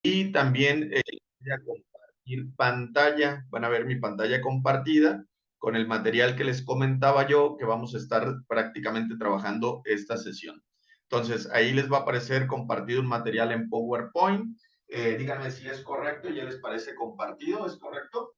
Y también voy a compartir pantalla, van a ver mi pantalla compartida con el material que les comentaba yo, que vamos a estar prácticamente trabajando esta sesión. Entonces, ahí les va a aparecer compartido un material en PowerPoint. Díganme si es correcto, ¿ya les parece compartido? ¿Es correcto?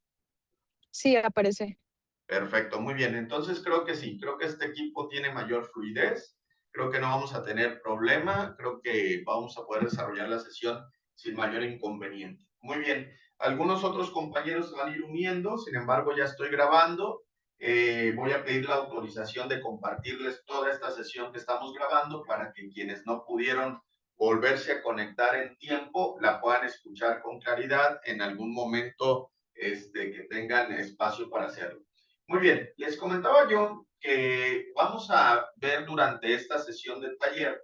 Sí, aparece. Perfecto, muy bien. Entonces creo que sí, creo que este equipo tiene mayor fluidez, creo que no vamos a tener problema, creo que vamos a poder desarrollar la sesión sin mayor inconveniente. Muy bien, algunos otros compañeros se van a ir uniendo, sin embargo ya estoy grabando. Voy a pedir la autorización de compartirles toda esta sesión que estamos grabando para que quienes no pudieron volverse a conectar en tiempo la puedan escuchar con claridad en algún momento que tengan espacio para hacerlo. Muy bien, les comentaba yo que vamos a ver durante esta sesión del taller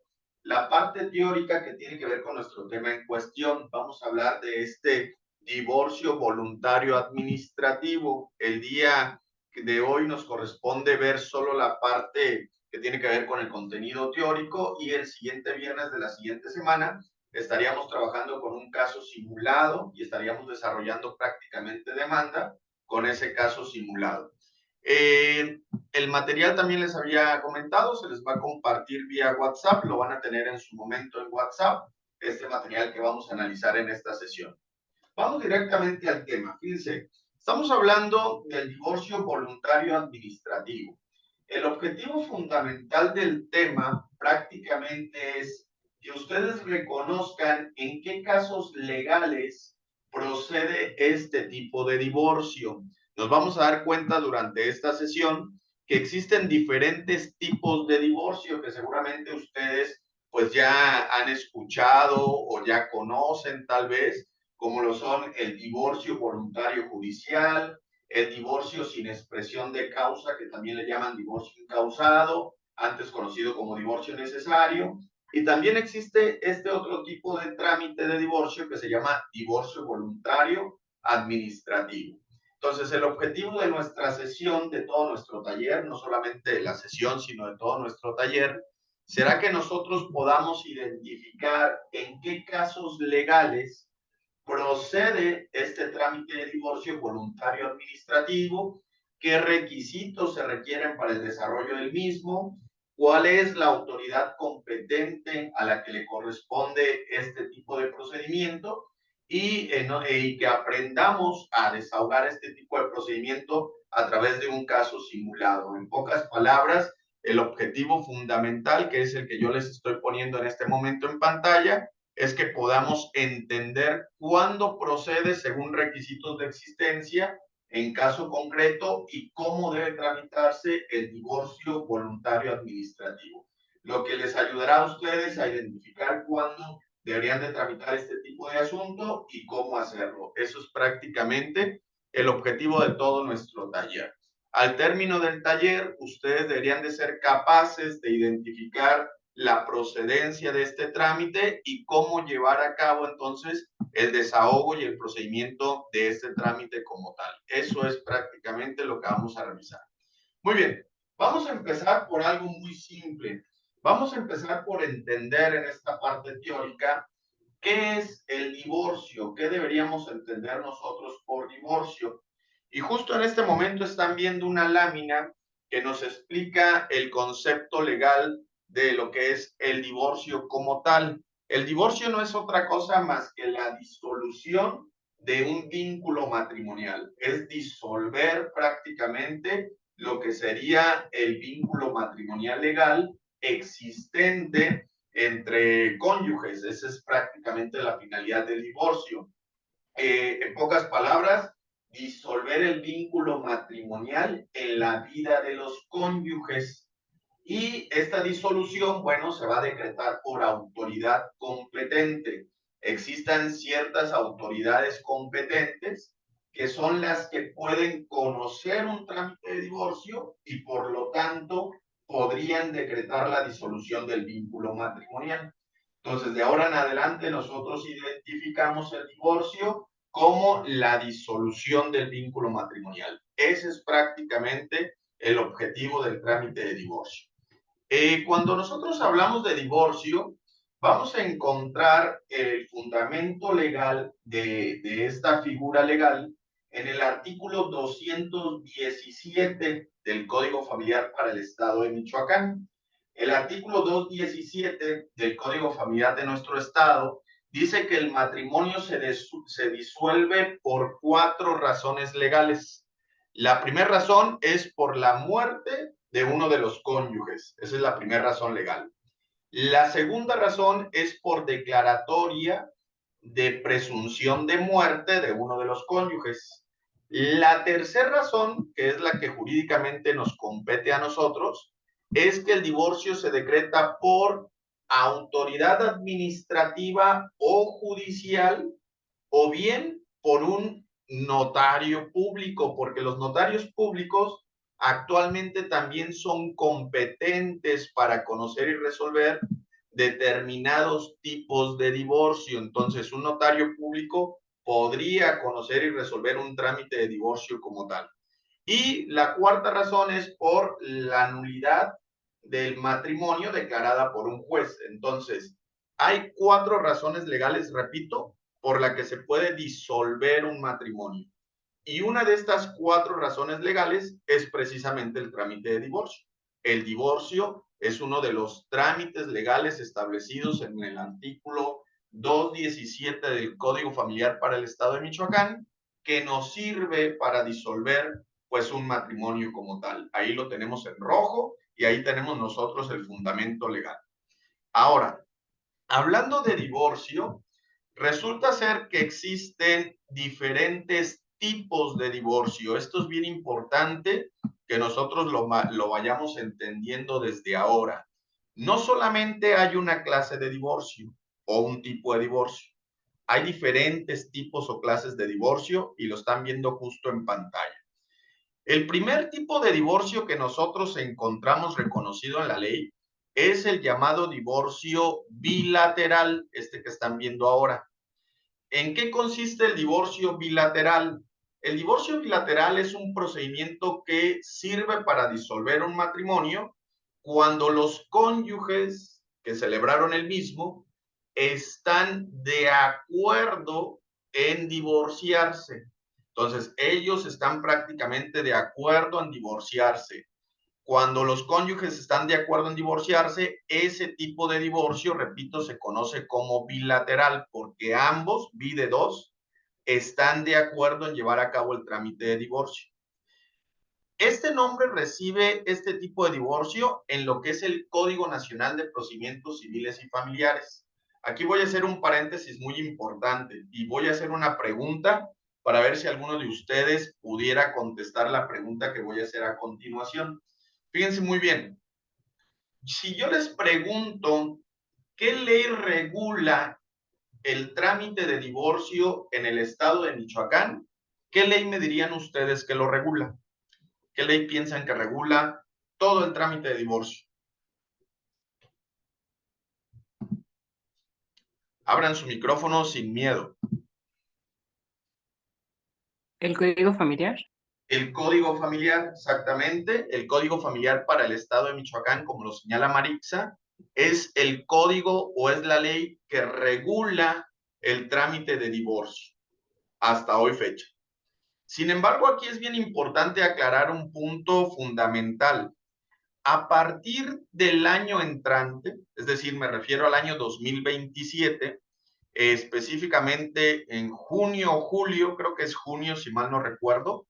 la parte teórica que tiene que ver con nuestro tema en cuestión. Vamos a hablar de este divorcio voluntario administrativo. El día de hoy nos corresponde ver solo la parte que tiene que ver con el contenido teórico y el siguiente viernes de la siguiente semana estaríamos trabajando con un caso simulado y estaríamos desarrollando prácticamente demanda con ese caso simulado. El material también les había comentado, se les va a compartir vía WhatsApp, lo van a tener en su momento en WhatsApp, este material que vamos a analizar en esta sesión. Vamos directamente al tema. Fíjense, estamos hablando del divorcio voluntario administrativo. El objetivo fundamental del tema prácticamente es que ustedes reconozcan en qué casos legales procede este tipo de divorcio. Nos vamos a dar cuenta durante esta sesión que existen diferentes tipos de divorcio que seguramente ustedes pues ya han escuchado o ya conocen tal vez, como lo son el divorcio voluntario judicial, el divorcio sin expresión de causa, que también le llaman divorcio incausado, antes conocido como divorcio necesario, y también existe este otro tipo de trámite de divorcio que se llama divorcio voluntario administrativo. Entonces, el objetivo de nuestra sesión, de todo nuestro taller, no solamente de la sesión, sino de todo nuestro taller, será que nosotros podamos identificar en qué casos legales procede este trámite de divorcio voluntario administrativo, qué requisitos se requieren para el desarrollo del mismo, cuál es la autoridad competente a la que le corresponde este tipo de procedimiento y que aprendamos a desahogar este tipo de procedimiento a través de un caso simulado. En pocas palabras, el objetivo fundamental, que es el que yo les estoy poniendo en este momento en pantalla, es que podamos entender cuándo procede según requisitos de existencia en caso concreto y cómo debe tramitarse el divorcio voluntario administrativo. Lo que les ayudará a ustedes a identificar cuándo deberían de tramitar este tipo de asunto y cómo hacerlo. Eso es prácticamente el objetivo de todo nuestro taller. Al término del taller, ustedes deberían de ser capaces de identificar la procedencia de este trámite y cómo llevar a cabo entonces el desahogo y el procedimiento de este trámite como tal. Eso es prácticamente lo que vamos a revisar. Muy bien, vamos a empezar por algo muy simple. Vamos a empezar por entender en esta parte teórica qué es el divorcio, qué deberíamos entender nosotros por divorcio. Y justo en este momento están viendo una lámina que nos explica el concepto legal de lo que es el divorcio como tal. El divorcio no es otra cosa más que la disolución de un vínculo matrimonial, es disolver prácticamente lo que sería el vínculo matrimonial legal existente entre cónyuges. Esa es prácticamente la finalidad del divorcio. En pocas palabras, disolver el vínculo matrimonial en la vida de los cónyuges. Y esta disolución, bueno, se va a decretar por autoridad competente. Existan ciertas autoridades competentes que son las que pueden conocer un trámite de divorcio y por lo tanto podrían decretar la disolución del vínculo matrimonial. Entonces, de ahora en adelante nosotros identificamos el divorcio como la disolución del vínculo matrimonial. Ese es prácticamente el objetivo del trámite de divorcio. Cuando nosotros hablamos de divorcio, vamos a encontrar el fundamento legal de esta figura legal en el artículo 217 del Código Familiar para el Estado de Michoacán. El artículo 217 del Código Familiar de nuestro Estado dice que el matrimonio se disuelve por 4 razones legales. La primera razón es por la muerte de uno de los cónyuges. Esa es la primera razón legal. La segunda razón es por declaratoria de presunción de muerte de uno de los cónyuges. La tercera razón, que es la que jurídicamente nos compete a nosotros, es que el divorcio se decreta por autoridad administrativa o judicial o bien por un notario público, porque los notarios públicos actualmente también son competentes para conocer y resolver determinados tipos de divorcio. Entonces, un notario público podría conocer y resolver un trámite de divorcio como tal. Y la cuarta razón es por la nulidad del matrimonio declarada por un juez. Entonces, hay 4 razones legales, repito, por la que se puede disolver un matrimonio. Y una de estas 4 razones legales es precisamente el trámite de divorcio. El divorcio es uno de los trámites legales establecidos en el artículo 217 del Código Familiar para el Estado de Michoacán, que nos sirve para disolver pues un matrimonio como tal. Ahí lo tenemos en rojo y ahí tenemos nosotros el fundamento legal. Ahora, hablando de divorcio, resulta ser que existen diferentes tipos de divorcio. Esto es bien importante que nosotros lo vayamos entendiendo desde ahora. No solamente hay una clase de divorcio o un tipo de divorcio. Hay diferentes tipos o clases de divorcio y lo están viendo justo en pantalla. El primer tipo de divorcio que nosotros encontramos reconocido en la ley es el llamado divorcio bilateral, este que están viendo ahora. ¿En qué consiste el divorcio bilateral? El divorcio bilateral es un procedimiento que sirve para disolver un matrimonio cuando los cónyuges que celebraron el mismo están de acuerdo en divorciarse. Entonces, ellos están prácticamente de acuerdo en divorciarse. Cuando los cónyuges están de acuerdo en divorciarse, ese tipo de divorcio, repito, se conoce como bilateral, porque ambos, bi de dos, están de acuerdo en llevar a cabo el trámite de divorcio. Este nombre recibe este tipo de divorcio en lo que es el Código Nacional de Procedimientos Civiles y Familiares. Aquí voy a hacer un paréntesis muy importante y voy a hacer una pregunta para ver si alguno de ustedes pudiera contestar la pregunta que voy a hacer a continuación. Fíjense muy bien, si yo les pregunto qué ley regula el trámite de divorcio en el estado de Michoacán, ¿qué ley me dirían ustedes que lo regula? ¿Qué ley piensan que regula todo el trámite de divorcio? Abran su micrófono sin miedo. ¿El código familiar? El Código Familiar, exactamente, el Código Familiar para el Estado de Michoacán, como lo señala Marixa, es el código o es la ley que regula el trámite de divorcio hasta hoy fecha. Sin embargo, aquí es bien importante aclarar un punto fundamental. A partir del año entrante, es decir, me refiero al año 2027, específicamente en junio o julio, creo que es junio si mal no recuerdo,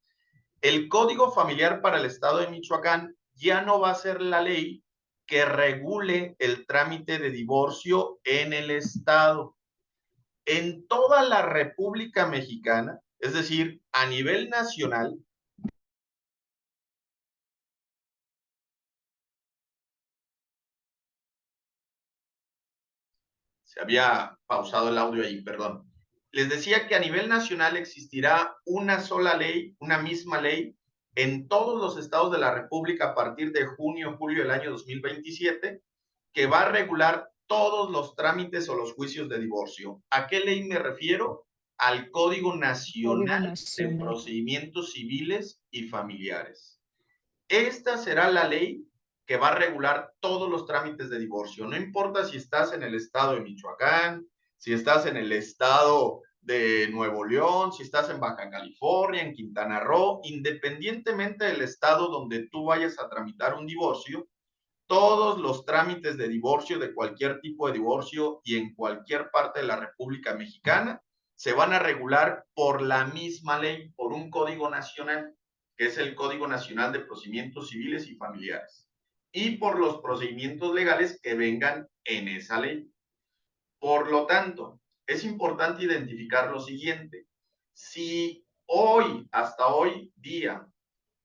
el Código Familiar para el Estado de Michoacán ya no va a ser la ley que regule el trámite de divorcio en el Estado. En toda la República Mexicana, es decir, a nivel nacional, se había pausado el audio ahí, perdón. Les decía que a nivel nacional existirá una sola ley, una misma ley, en todos los estados de la República a partir de junio, julio del año 2027, que va a regular todos los trámites o los juicios de divorcio. ¿A qué ley me refiero? Al Código Nacional de Procedimientos Civiles y Familiares. Esta será la ley que va a regular todos los trámites de divorcio. No importa si estás en el estado de Michoacán, si estás en el estado de Nuevo León, si estás en Baja California, en Quintana Roo, independientemente del estado donde tú vayas a tramitar un divorcio, todos los trámites de divorcio, de cualquier tipo de divorcio y en cualquier parte de la República Mexicana, se van a regular por la misma ley, por un código nacional, que es el Código Nacional de Procedimientos Civiles y Familiares, y por los procedimientos legales que vengan en esa ley. Por lo tanto, es importante identificar lo siguiente. Si hoy, hasta hoy día,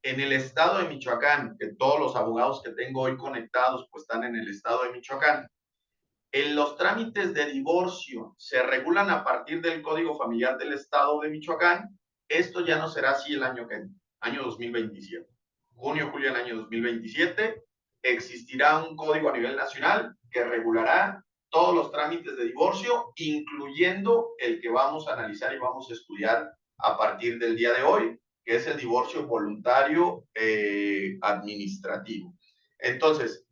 en el estado de Michoacán, que todos los abogados que tengo hoy conectados pues están en el estado de Michoacán, en los trámites de divorcio se regulan a partir del Código Familiar del estado de Michoacán, esto ya no será así el año que viene, año 2027. Junio, julio del año 2027, existirá un código a nivel nacional que regulará todos los trámites de divorcio, incluyendo el que vamos a analizar y vamos a estudiar a partir del día de hoy, que es el divorcio voluntario administrativo. Entonces,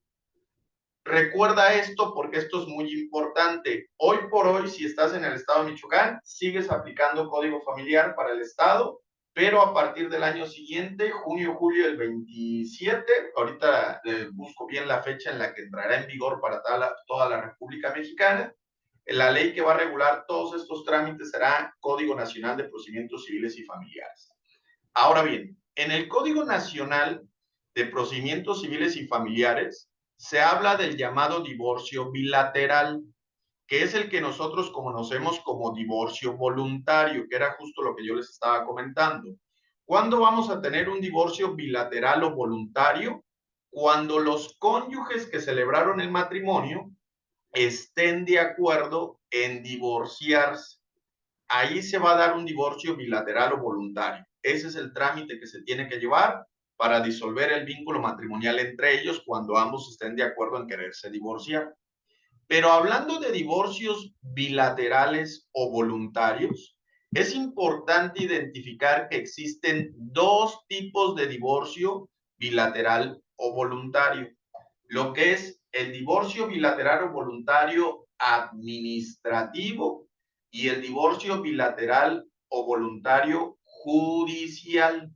recuerda esto porque esto es muy importante. Hoy por hoy, si estás en el estado de Michoacán, sigues aplicando código familiar para el estado, pero a partir del año siguiente, junio, julio del 27, ahorita busco bien la fecha en la que entrará en vigor para toda la República Mexicana, la ley que va a regular todos estos trámites será Código Nacional de Procedimientos Civiles y Familiares. Ahora bien, en el Código Nacional de Procedimientos Civiles y Familiares se habla del llamado divorcio bilateral, que es el que nosotros conocemos como divorcio voluntario, que era justo lo que yo les estaba comentando. ¿Cuándo vamos a tener un divorcio bilateral o voluntario? Cuando los cónyuges que celebraron el matrimonio estén de acuerdo en divorciarse. Ahí se va a dar un divorcio bilateral o voluntario. Ese es el trámite que se tiene que llevar para disolver el vínculo matrimonial entre ellos cuando ambos estén de acuerdo en quererse divorciar. Pero hablando de divorcios bilaterales o voluntarios, es importante identificar que existen dos tipos de divorcio bilateral o voluntario. Lo que es el divorcio bilateral o voluntario administrativo y el divorcio bilateral o voluntario judicial.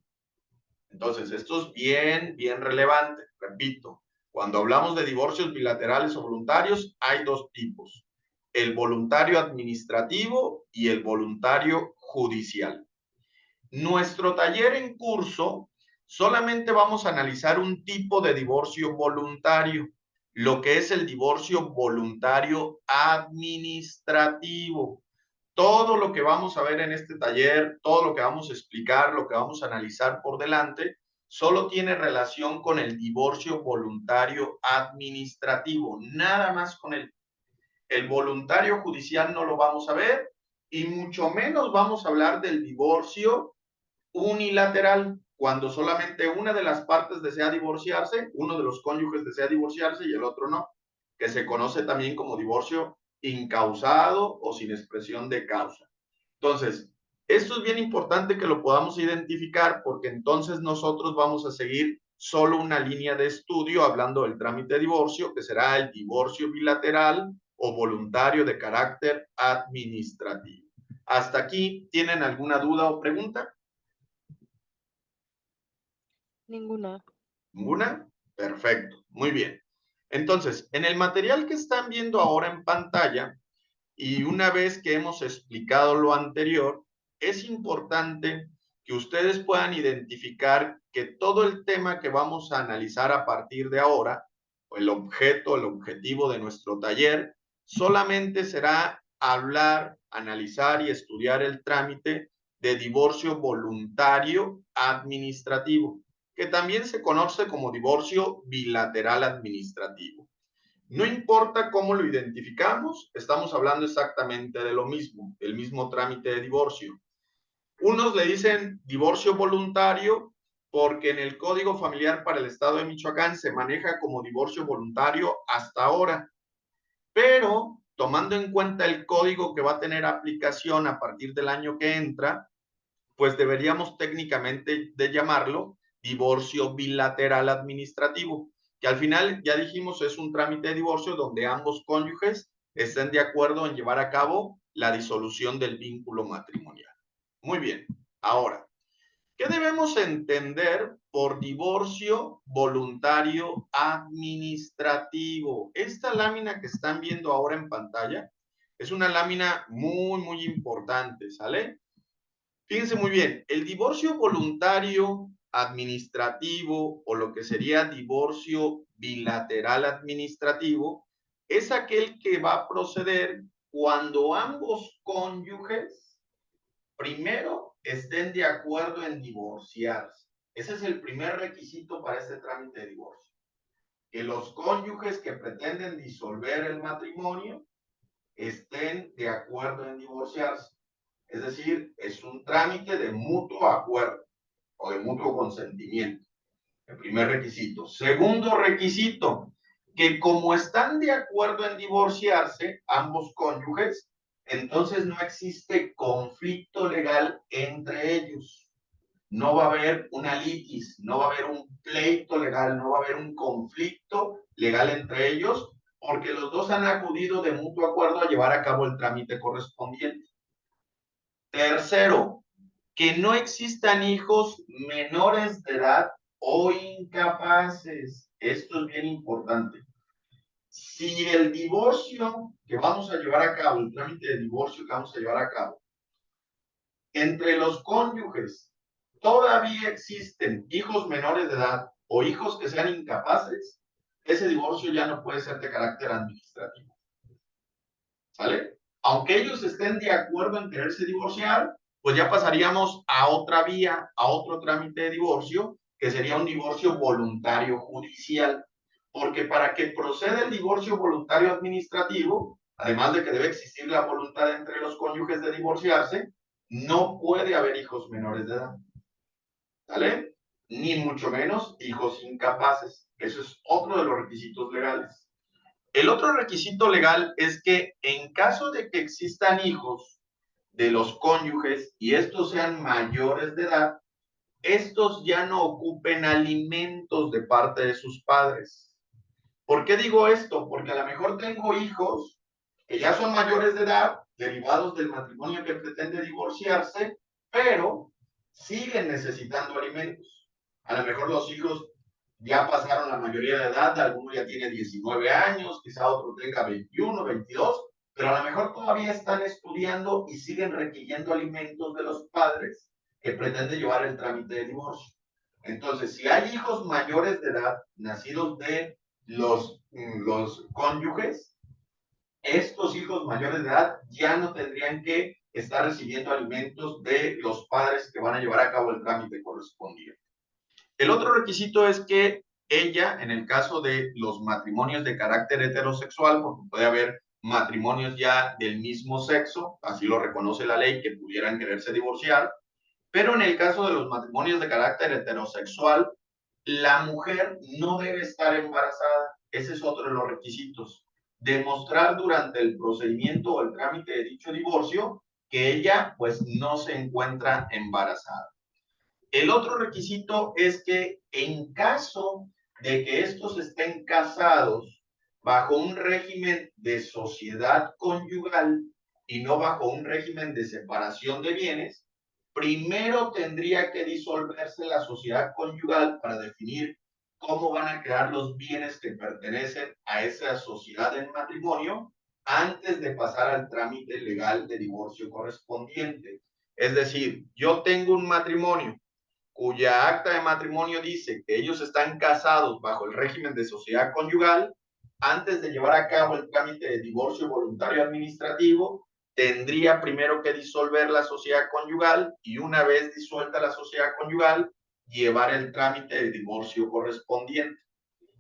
Entonces, esto es bien relevante. Repito, cuando hablamos de divorcios bilaterales o voluntarios, hay dos tipos: el voluntario administrativo y el voluntario judicial. Nuestro taller en curso solamente vamos a analizar un tipo de divorcio voluntario, lo que es el divorcio voluntario administrativo. Todo lo que vamos a ver en este taller, todo lo que vamos a explicar, lo que vamos a analizar por delante, solo tiene relación con el divorcio voluntario administrativo, nada más con él. El voluntario judicial no lo vamos a ver y mucho menos vamos a hablar del divorcio unilateral, cuando solamente una de las partes desea divorciarse, uno de los cónyuges desea divorciarse y el otro no, que se conoce también como divorcio incausado o sin expresión de causa. Entonces, esto es bien importante que lo podamos identificar porque entonces nosotros vamos a seguir solo una línea de estudio hablando del trámite de divorcio, que será el divorcio bilateral o voluntario de carácter administrativo. ¿Hasta aquí tienen alguna duda o pregunta? Ninguna. ¿Ninguna? Perfecto, muy bien. Entonces, en el material que están viendo ahora en pantalla, y una vez que hemos explicado lo anterior, es importante que ustedes puedan identificar que todo el tema que vamos a analizar a partir de ahora, el objeto, el objetivo de nuestro taller, solamente será hablar, analizar y estudiar el trámite de divorcio voluntario administrativo, que también se conoce como divorcio bilateral administrativo. No importa cómo lo identificamos, estamos hablando exactamente de lo mismo, el mismo trámite de divorcio. Unos le dicen divorcio voluntario porque en el Código Familiar para el Estado de Michoacán se maneja como divorcio voluntario hasta ahora, pero tomando en cuenta el código que va a tener aplicación a partir del año que entra, pues deberíamos técnicamente de llamarlo divorcio bilateral administrativo, que al final, ya dijimos, es un trámite de divorcio donde ambos cónyuges estén de acuerdo en llevar a cabo la disolución del vínculo matrimonial. Muy bien, ahora, ¿qué debemos entender por divorcio voluntario administrativo? Esta lámina que están viendo ahora en pantalla es una lámina muy importante, ¿sale? Fíjense muy bien, el divorcio voluntario administrativo o lo que sería divorcio bilateral administrativo es aquel que va a proceder cuando ambos cónyuges primero estén de acuerdo en divorciarse. Ese es el primer requisito para este trámite de divorcio. Que los cónyuges que pretenden disolver el matrimonio estén de acuerdo en divorciarse. Es decir, es un trámite de mutuo acuerdo o de mutuo consentimiento. El primer requisito. Segundo requisito, que como están de acuerdo en divorciarse ambos cónyuges, entonces no existe conflicto legal entre ellos. No va a haber una litis, no va a haber un pleito legal, no va a haber un conflicto legal entre ellos, porque los dos han acudido de mutuo acuerdo a llevar a cabo el trámite correspondiente. Tercero, que no existan hijos menores de edad o incapaces. Esto es bien importante. Si el divorcio que vamos a llevar a cabo, el trámite de divorcio que vamos a llevar a cabo, entre los cónyuges todavía existen hijos menores de edad o hijos que sean incapaces, ese divorcio ya no puede ser de carácter administrativo. ¿Sale? Aunque ellos estén de acuerdo en quererse divorciar, pues ya pasaríamos a otra vía, a otro trámite de divorcio, que sería un divorcio voluntario judicial. Porque para que proceda el divorcio voluntario administrativo, además de que debe existir la voluntad entre los cónyuges de divorciarse, no puede haber hijos menores de edad. ¿Sale? Ni mucho menos hijos incapaces. Eso es otro de los requisitos legales. El otro requisito legal es que en caso de que existan hijos de los cónyuges y estos sean mayores de edad, estos ya no ocupen alimentos de parte de sus padres. ¿Por qué digo esto? Porque a lo mejor tengo hijos que ya son mayores de edad, derivados del matrimonio que pretende divorciarse, pero siguen necesitando alimentos. A lo mejor los hijos ya pasaron la mayoría de edad, alguno ya tiene 19 años, quizá otro tenga 21, 22, pero a lo mejor todavía están estudiando y siguen requiriendo alimentos de los padres que pretenden llevar el trámite de divorcio. Entonces, si hay hijos mayores de edad, nacidos de los cónyuges, estos hijos mayores de edad ya no tendrían que estar recibiendo alimentos de los padres que van a llevar a cabo el trámite correspondiente. El otro requisito es que ella, en el caso de los matrimonios de carácter heterosexual, porque puede haber matrimonios ya del mismo sexo, así lo reconoce la ley, que pudieran quererse divorciar, pero en el caso de los matrimonios de carácter heterosexual, la mujer no debe estar embarazada. Ese es otro de los requisitos. Demostrar durante el procedimiento o el trámite de dicho divorcio que ella pues no se encuentra embarazada. El otro requisito es que en caso de que estos estén casados bajo un régimen de sociedad conyugal y no bajo un régimen de separación de bienes, primero tendría que disolverse la sociedad conyugal para definir cómo van a quedar los bienes que pertenecen a esa sociedad en matrimonio antes de pasar al trámite legal de divorcio correspondiente. Es decir, yo tengo un matrimonio cuya acta de matrimonio dice que ellos están casados bajo el régimen de sociedad conyugal, antes de llevar a cabo el trámite de divorcio voluntario administrativo, tendría primero que disolver la sociedad conyugal y una vez disuelta la sociedad conyugal, llevar el trámite de divorcio correspondiente.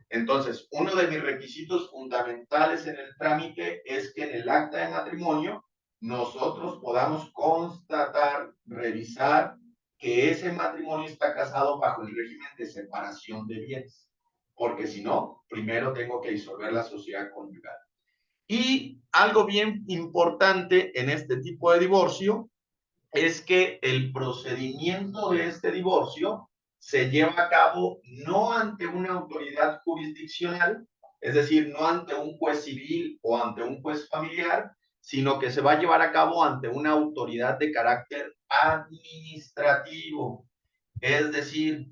Entonces, uno de mis requisitos fundamentales en el trámite es que en el acta de matrimonio nosotros podamos constatar, revisar que ese matrimonio está casado bajo el régimen de separación de bienes, porque si no, primero tengo que disolver la sociedad conyugal. Y algo bien importante en este tipo de divorcio es que el procedimiento de este divorcio se lleva a cabo no ante una autoridad jurisdiccional, es decir, no ante un juez civil o ante un juez familiar, sino que se va a llevar a cabo ante una autoridad de carácter administrativo, es decir,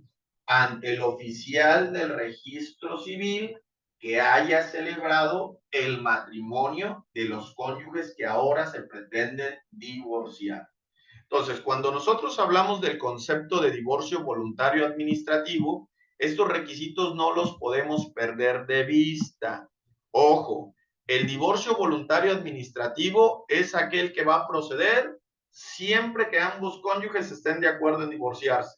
ante el oficial del registro civil que haya celebrado el matrimonio de los cónyuges que ahora se pretenden divorciar. Entonces, cuando nosotros hablamos del concepto de divorcio voluntario administrativo, estos requisitos no los podemos perder de vista. Ojo, el divorcio voluntario administrativo es aquel que va a proceder siempre que ambos cónyuges estén de acuerdo en divorciarse.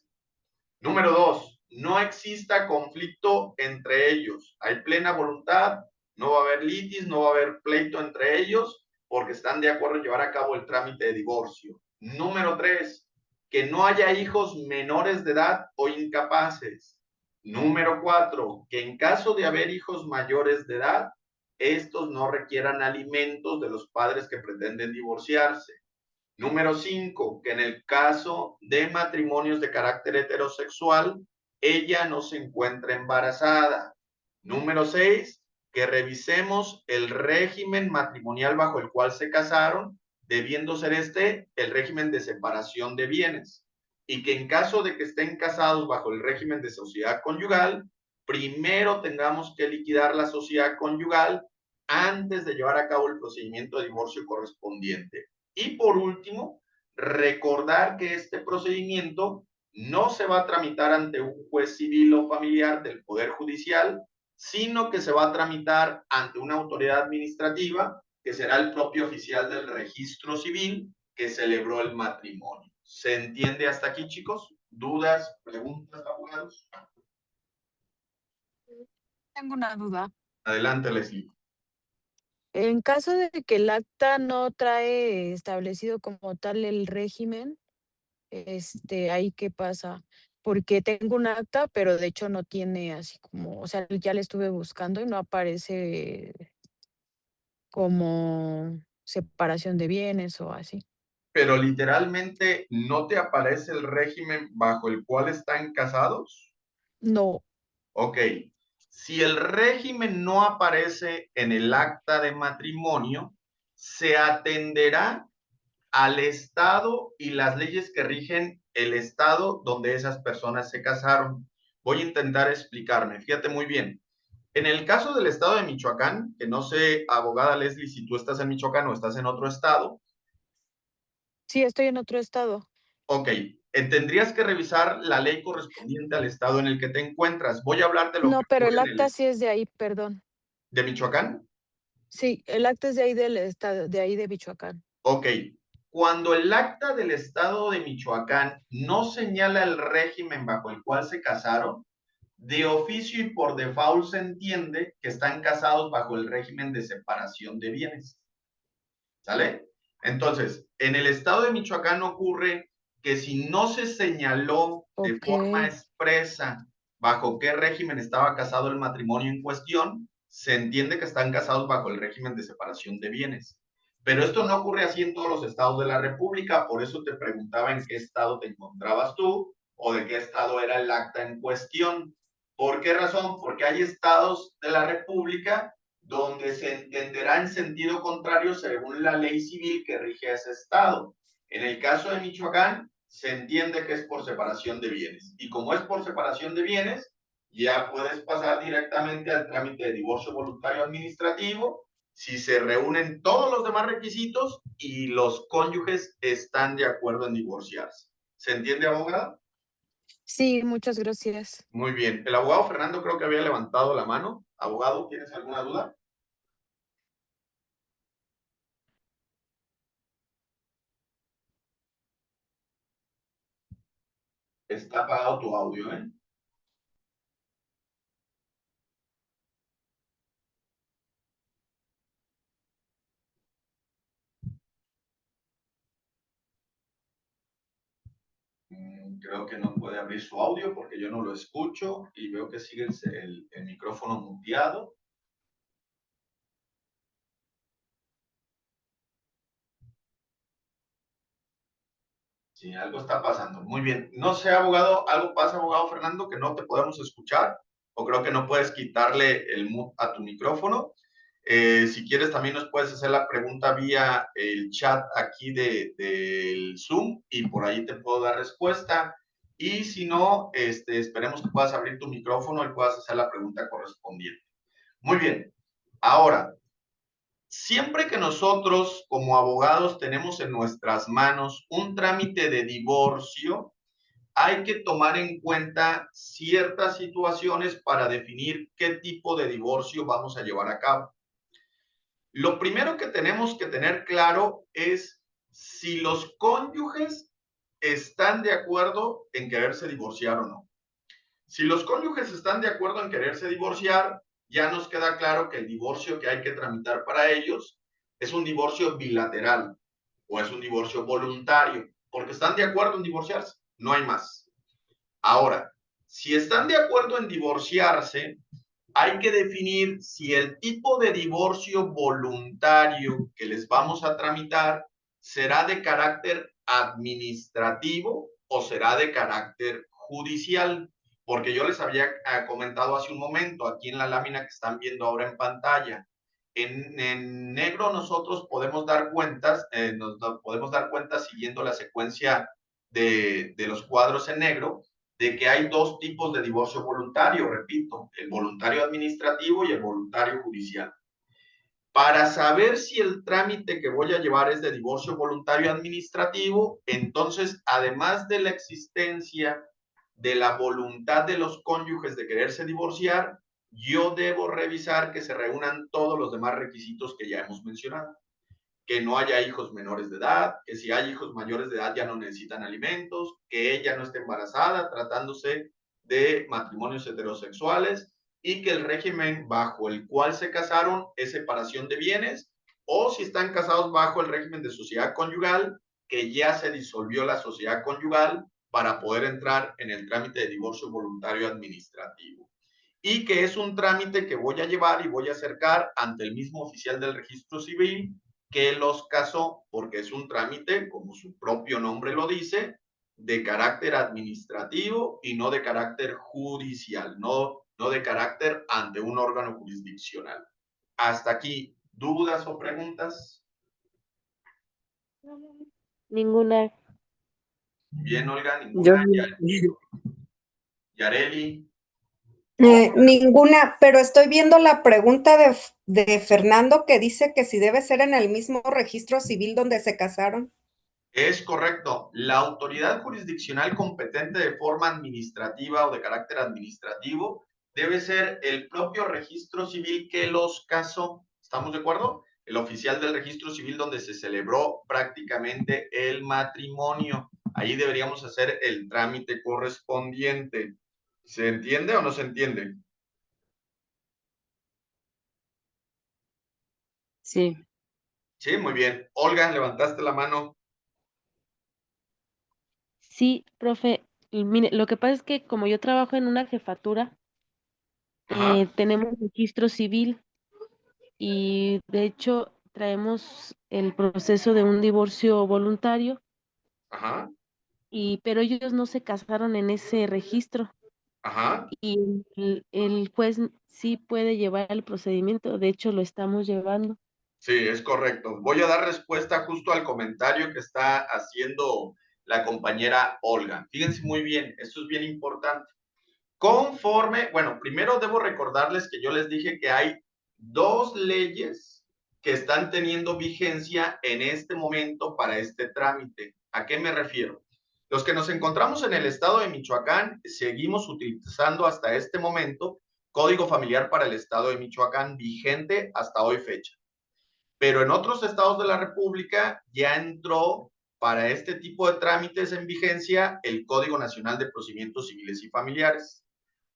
Número 2, no exista conflicto entre ellos. Hay plena voluntad, no va a haber litis, no va a haber pleito entre ellos porque están de acuerdo en llevar a cabo el trámite de divorcio. Número 3, que no haya hijos menores de edad o incapaces. Número 4, que en caso de haber hijos mayores de edad, estos no requieran alimentos de los padres que pretenden divorciarse. Número 5, que en el caso de matrimonios de carácter heterosexual, ella no se encuentra embarazada. Número 6, que revisemos el régimen matrimonial bajo el cual se casaron, debiendo ser el régimen de separación de bienes. Y que en caso de que estén casados bajo el régimen de sociedad conyugal, primero tengamos que liquidar la sociedad conyugal antes de llevar a cabo el procedimiento de divorcio correspondiente. Y por último, recordar que este procedimiento no se va a tramitar ante un juez civil o familiar del Poder Judicial, sino que se va a tramitar ante una autoridad administrativa, que será el propio oficial del registro civil que celebró el matrimonio. ¿Se entiende hasta aquí, chicos? ¿Dudas, preguntas, abogados? Tengo una duda. Adelante, Leslie. En caso de que el acta no trae establecido como tal el régimen, ¿ahí qué pasa? Porque tengo un acta, pero de hecho no tiene así como, o sea, ya le estuve buscando y no aparece como separación de bienes o así. Pero literalmente no te aparece el régimen bajo el cual están casados. No, Ok, si el régimen no aparece en el acta de matrimonio, se atenderá al estado y las leyes que rigen el estado donde esas personas se casaron. Voy a intentar explicarme, fíjate muy bien. En el caso del estado de Michoacán, que no sé, abogada Leslie, si tú estás en Michoacán o estás en otro estado, sí, estoy en otro estado. ok, tendrías que revisar la ley correspondiente al estado en el que te encuentras. Voy a hablar de lo que No, pero el ocurre en acta el sí es de ahí, perdón. de Michoacán. Sí, el acta es de ahí del estado, de ahí de Michoacán. Ok, cuando el acta del estado de Michoacán no señala el régimen bajo el cual se casaron, de oficio y por default se entiende que están casados bajo el régimen de separación de bienes. ¿Sale? Entonces, en el estado de Michoacán ocurre que si no se señaló de Ok, forma expresa bajo qué régimen estaba casado el matrimonio en cuestión, se entiende que están casados bajo el régimen de separación de bienes. Pero esto no ocurre así en todos los estados de la República, por eso te preguntaba en qué estado te encontrabas tú o de qué estado era el acta en cuestión. ¿Por qué razón? Porque hay estados de la República donde se entenderá en sentido contrario según la ley civil que rige ese estado. En el caso de Michoacán, se entiende que es por separación de bienes. Y como es por separación de bienes, ya puedes pasar directamente al trámite de divorcio voluntario administrativo si se reúnen todos los demás requisitos y los cónyuges están de acuerdo en divorciarse. ¿Se entiende, abogada? sí, muchas gracias. Muy bien. El abogado Fernando creo que había levantado la mano. Abogado, ¿tienes alguna duda? Está apagado tu audio, ¿eh? Creo que no puede abrir su audio porque yo no lo escucho y veo que sigue el micrófono muteado. Sí, algo está pasando. Muy bien. No sé, abogado, algo pasa, abogado Fernando, que no te podemos escuchar, o creo que no puedes quitarle el mute a tu micrófono. Si quieres, también nos puedes hacer la pregunta vía el chat aquí del Zoom y por ahí te puedo dar respuesta. Y si no, esperemos que puedas abrir tu micrófono y puedas hacer la pregunta correspondiente. Muy bien. Ahora, siempre que nosotros como abogados tenemos en nuestras manos un trámite de divorcio, hay que tomar en cuenta ciertas situaciones para definir qué tipo de divorcio vamos a llevar a cabo. Lo primero que tenemos que tener claro es si los cónyuges están de acuerdo en quererse divorciar o no. Si los cónyuges están de acuerdo en quererse divorciar, ya nos queda claro que el divorcio que hay que tramitar para ellos es un divorcio bilateral o es un divorcio voluntario, porque están de acuerdo en divorciarse, no hay más. Ahora, si están de acuerdo en divorciarse, hay que definir si el tipo de divorcio voluntario que les vamos a tramitar será de carácter administrativo o será de carácter judicial. Porque yo les había comentado hace un momento, aquí en la lámina que están viendo ahora en pantalla, en negro nosotros podemos dar cuentas, podemos dar cuentas siguiendo la secuencia de los cuadros en negro, de que hay dos tipos de divorcio voluntario, repito, el voluntario administrativo y el voluntario judicial. Para saber si el trámite que voy a llevar es de divorcio voluntario administrativo, entonces, además de la existencia de la voluntad de los cónyuges de quererse divorciar, yo debo revisar que se reúnan todos los demás requisitos que ya hemos mencionado. Que no haya hijos menores de edad, que si hay hijos mayores de edad ya no necesitan alimentos, que ella no esté embarazada tratándose de matrimonios heterosexuales y que el régimen bajo el cual se casaron es separación de bienes, o si están casados bajo el régimen de sociedad conyugal, que ya se disolvió la sociedad conyugal para poder entrar en el trámite de divorcio voluntario administrativo. Y que es un trámite que voy a llevar y voy a acercar ante el mismo oficial del registro civil que los casó, porque es un trámite, como su propio nombre lo dice, de carácter administrativo y no de carácter judicial, no de carácter ante un órgano jurisdiccional. Hasta aquí, ¿dudas o preguntas? Ninguna. Bien, Olga, Yo, ninguna. Yareli. Ninguna, pero estoy viendo la pregunta de Fernando que dice que si debe ser en el mismo registro civil donde se casaron. Es correcto. La autoridad jurisdiccional competente de forma administrativa o de carácter administrativo debe ser el propio registro civil que los casó. ¿Estamos de acuerdo? El oficial del registro civil donde se celebró prácticamente el matrimonio. Ahí deberíamos hacer el trámite correspondiente. ¿Se entiende o no se entiende? sí. Sí, muy bien. Olga, levantaste la mano. Sí, profe, y mire, lo que pasa es que como yo trabajo en una jefatura, Ajá, tenemos registro civil y de hecho traemos el proceso de un divorcio voluntario, ajá, pero ellos no se casaron en ese registro ajá. y el juez sí puede llevar el procedimiento, de hecho lo estamos llevando. Sí, es correcto. Voy a dar respuesta justo al comentario que está haciendo la compañera Olga. Fíjense muy bien, esto es bien importante. Conforme, bueno, primero debo recordarles que yo les dije que hay dos leyes que están teniendo vigencia en este momento para este trámite. ¿A qué me refiero? Los que nos encontramos en el estado de Michoacán seguimos utilizando hasta este momento Código Familiar para el estado de Michoacán vigente hasta hoy fecha. Pero en otros estados de la República ya entró para este tipo de trámites en vigencia el Código Nacional de Procedimientos Civiles y Familiares.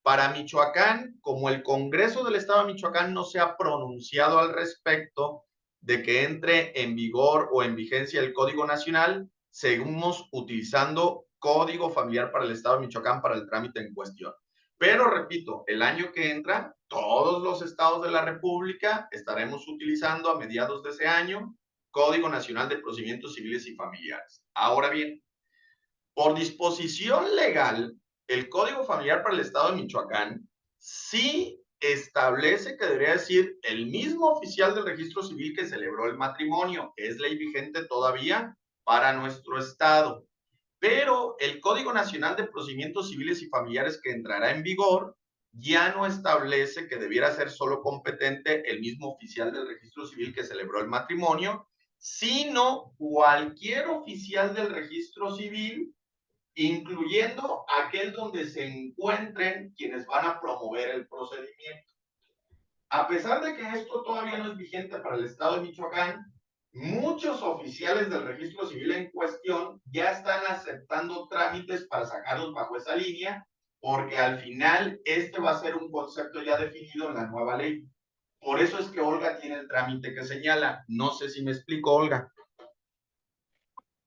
Para Michoacán, como el Congreso del Estado de Michoacán no se ha pronunciado al respecto de que entre en vigor o en vigencia el Código Nacional, seguimos utilizando Código Familiar para el Estado de Michoacán para el trámite en cuestión. Pero repito, el año que entra, todos los estados de la República estaremos utilizando a mediados de ese año Código Nacional de Procedimientos Civiles y Familiares. Ahora bien, Por disposición legal, el Código Familiar para el Estado de Michoacán sí establece que debería decir el mismo oficial del registro civil que celebró el matrimonio, que es ley vigente todavía para nuestro estado. Pero el Código Nacional de Procedimientos Civiles y Familiares que entrará en vigor ya no establece que debiera ser solo competente el mismo oficial del registro civil que celebró el matrimonio, sino cualquier oficial del registro civil, incluyendo aquel donde se encuentren quienes van a promover el procedimiento. A pesar de que esto todavía no es vigente para el estado de Michoacán, muchos oficiales del registro civil en cuestión ya están aceptando trámites para sacarlos bajo esa línea, porque al final este va a ser un concepto ya definido en la nueva ley. Por eso es que Olga tiene el trámite que señala. No sé si me explico, Olga.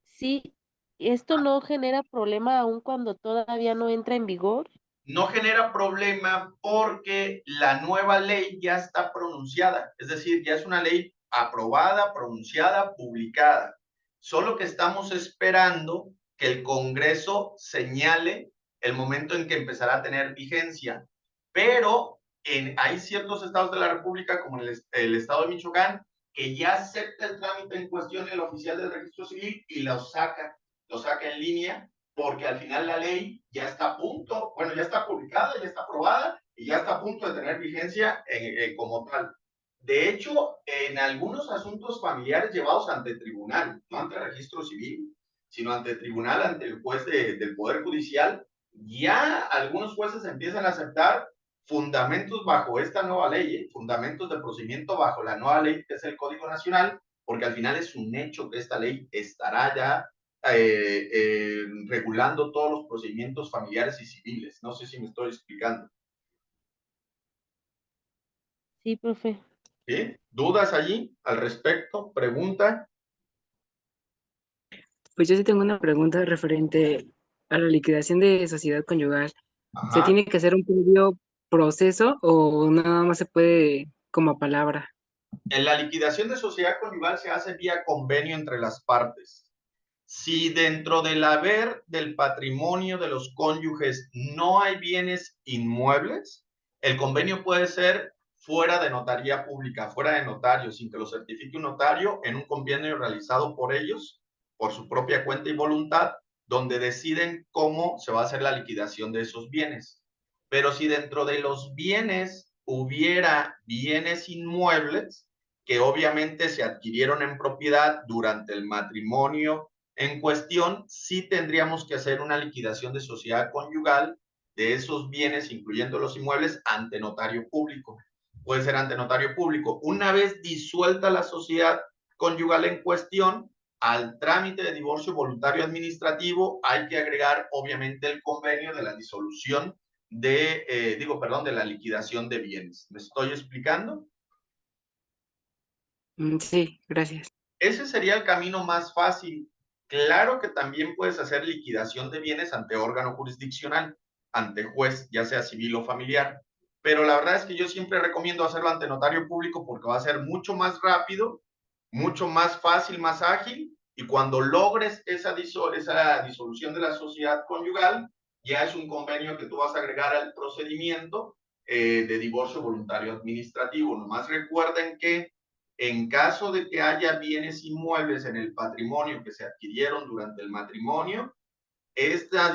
Sí, ¿esto no genera problema aún cuando todavía no entra en vigor? No genera problema porque la nueva ley ya está pronunciada, es decir, ya es una ley aprobada, pronunciada, publicada. Solo que estamos esperando que el Congreso señale el momento en que empezará a tener vigencia. Pero hay ciertos estados de la República, como el estado de Michoacán, que ya acepta el trámite en cuestión el oficial del registro civil y lo saca en línea, porque al final la ley ya está a punto, bueno, ya está publicada, ya está aprobada y ya está a punto de tener vigencia como tal. De hecho, en algunos asuntos familiares llevados ante tribunal, no ante registro civil, sino ante tribunal, ante el juez del Poder Judicial, ya algunos jueces empiezan a aceptar fundamentos bajo esta nueva ley, fundamentos de procedimiento bajo la nueva ley que es el Código Nacional, porque al final es un hecho que esta ley estará ya regulando todos los procedimientos familiares y civiles. No sé si me estoy explicando. Sí, profe. ¿Sí? ¿Dudas allí al respecto? ¿Pregunta? Pues yo sí tengo una pregunta referente a la liquidación de sociedad conyugal. ¿Se Ajá. tiene que hacer un previo proceso o nada más se puede como a palabra? En la liquidación de sociedad conyugal se hace vía convenio entre las partes. Si dentro del haber del patrimonio de los cónyuges no hay bienes inmuebles, el convenio puede ser fuera de notaría pública, fuera de notario, sin que lo certifique un notario, en un convenio realizado por ellos, por su propia cuenta y voluntad, donde deciden cómo se va a hacer la liquidación de esos bienes. Pero si dentro de los bienes hubiera bienes inmuebles, que obviamente se adquirieron en propiedad durante el matrimonio en cuestión, sí tendríamos que hacer una liquidación de sociedad conyugal de esos bienes, incluyendo los inmuebles, ante notario público. Puede ser ante notario público. Una vez disuelta la sociedad conyugal en cuestión, al trámite de divorcio voluntario administrativo hay que agregar, obviamente, el convenio de la disolución de la liquidación de bienes. ¿Me estoy explicando? Sí, gracias. Ese sería el camino más fácil. Claro que también puedes hacer liquidación de bienes ante órgano jurisdiccional, ante juez, ya sea civil o familiar. Pero la verdad es que yo siempre recomiendo hacerlo ante notario público porque va a ser mucho más rápido, mucho más fácil, más ágil. Y cuando logres esa disolución de la sociedad conyugal, ya es un convenio que tú vas a agregar al procedimiento de divorcio voluntario administrativo. Nomás recuerden que en caso de que haya bienes inmuebles en el patrimonio que se adquirieron durante el matrimonio, esta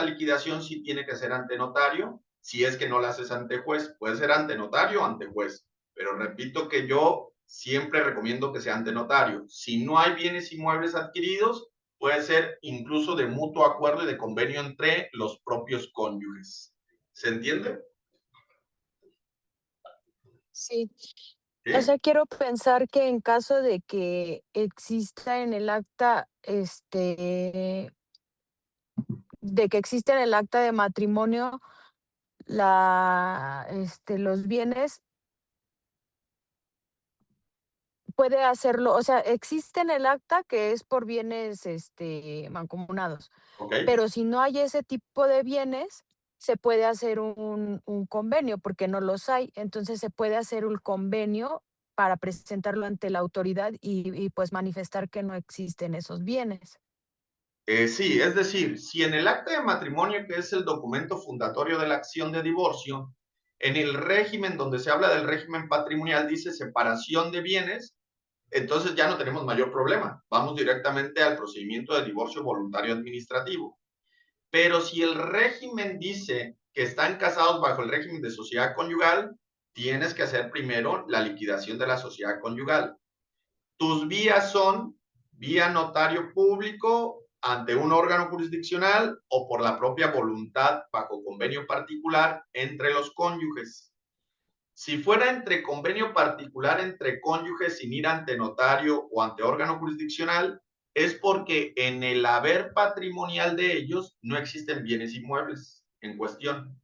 liquidación sí tiene que ser ante notario. Si es que no la haces ante juez, puede ser ante notario o ante juez. Pero repito que yo siempre recomiendo que sea ante notario. Si no hay bienes inmuebles adquiridos, puede ser incluso de mutuo acuerdo y de convenio entre los propios cónyuges. ¿Se entiende? Sí. ¿Sí? O sea, quiero pensar que en caso de que exista en el acta, de que exista en el acta de matrimonio los bienes, puede hacerlo, o sea, existe en el acta que es por bienes, mancomunados, ¿Ok? pero si no hay ese tipo de bienes, se puede hacer un convenio, porque no los hay. Entonces, se puede hacer un convenio para presentarlo ante la autoridad y, pues, manifestar que no existen esos bienes. Sí, es decir, si en el acta de matrimonio, que es el documento fundatorio de la acción de divorcio, en el régimen donde se habla del régimen patrimonial dice separación de bienes, entonces ya no tenemos mayor problema. Vamos directamente al procedimiento de divorcio voluntario administrativo. Pero si el régimen dice que están casados bajo el régimen de sociedad conyugal, tienes que hacer primero la liquidación de la sociedad conyugal. Tus vías son vía notario público ante un órgano jurisdiccional o por la propia voluntad bajo convenio particular entre los cónyuges. Si fuera entre convenio particular entre cónyuges sin ir ante notario o ante órgano jurisdiccional, es porque en el haber patrimonial de ellos no existen bienes inmuebles en cuestión.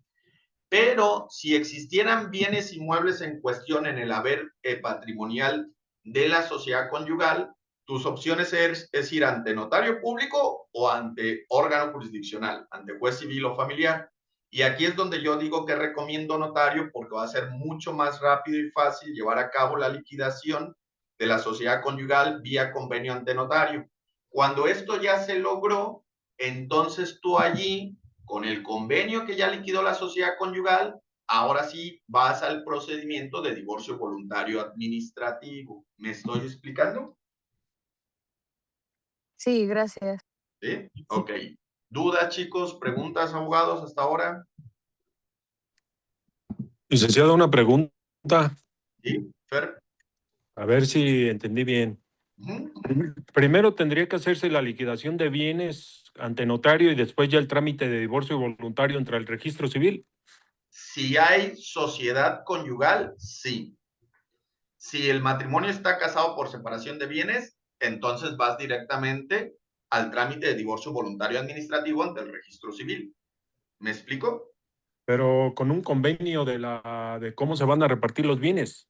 Pero si existieran bienes inmuebles en cuestión en el haber patrimonial de la sociedad conyugal, tus opciones es ir ante notario público o ante órgano jurisdiccional, ante juez civil o familiar. Y aquí es donde yo digo que recomiendo notario porque va a ser mucho más rápido y fácil llevar a cabo la liquidación de la sociedad conyugal vía convenio ante notario. Cuando esto ya se logró, entonces tú allí, con el convenio que ya liquidó la sociedad conyugal, ahora sí vas al procedimiento de divorcio voluntario administrativo. ¿Me estoy explicando? Sí, gracias. ¿Sí? Ok. ¿Dudas, chicos? ¿Preguntas, abogados, hasta ahora? Licenciado, una pregunta, ¿Sí? ¿Fer? a ver si entendí bien. Uh-huh. Primero tendría que hacerse la liquidación de bienes ante notario y después ya el trámite de divorcio voluntario entre el registro civil. Si hay sociedad conyugal, sí. Si el matrimonio está casado por separación de bienes, entonces vas directamente al trámite de divorcio voluntario administrativo ante el registro civil. ¿Me explico? Pero con un convenio de cómo se van a repartir los bienes.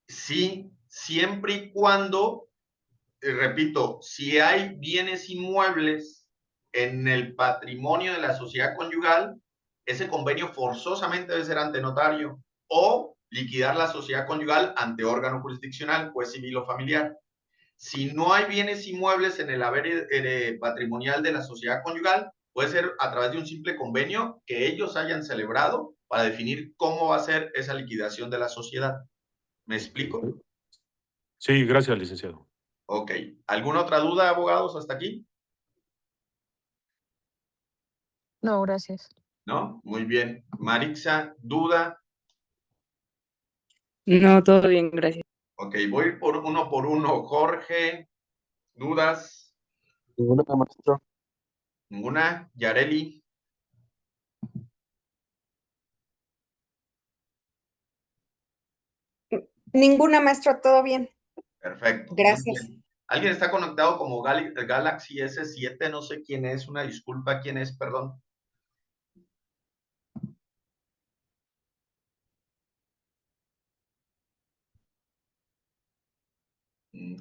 Sí, siempre y cuando, repito, si hay bienes inmuebles en el patrimonio de la sociedad conyugal, ese convenio forzosamente debe ser ante notario o liquidar la sociedad conyugal ante órgano jurisdiccional, juez civil o familiar. Si no hay bienes inmuebles en el haber patrimonial de la sociedad conyugal, puede ser a través de un simple convenio que ellos hayan celebrado para definir cómo va a ser esa liquidación de la sociedad. ¿Me explico? Sí, gracias, licenciado. Ok. ¿Alguna otra duda, abogados, hasta aquí? No, gracias. ¿No? Muy bien. Marixa, ¿duda? No, todo bien, gracias. Ok, voy por uno. Jorge, ¿dudas? Ninguna, maestro. ¿Ninguna? Yareli. Ninguna, maestro, todo bien. Perfecto. Gracias. ¿Alguien está conectado como Galaxy S7? No sé quién es. Una disculpa, ¿quién es? Perdón.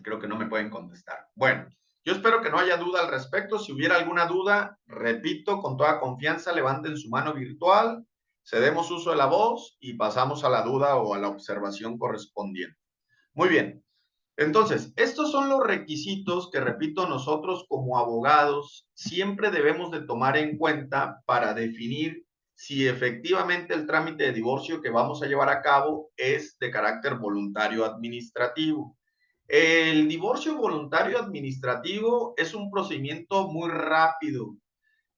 Creo que no me pueden contestar. Bueno, yo espero que no haya duda al respecto. Si hubiera alguna duda, repito, con toda confianza, levanten su mano virtual, cedemos uso de la voz y pasamos a la duda o a la observación correspondiente. Muy bien. Entonces, estos son los requisitos que, repito, nosotros como abogados siempre debemos de tomar en cuenta para definir si efectivamente el trámite de divorcio que vamos a llevar a cabo es de carácter voluntario administrativo. El divorcio voluntario administrativo es un procedimiento muy rápido,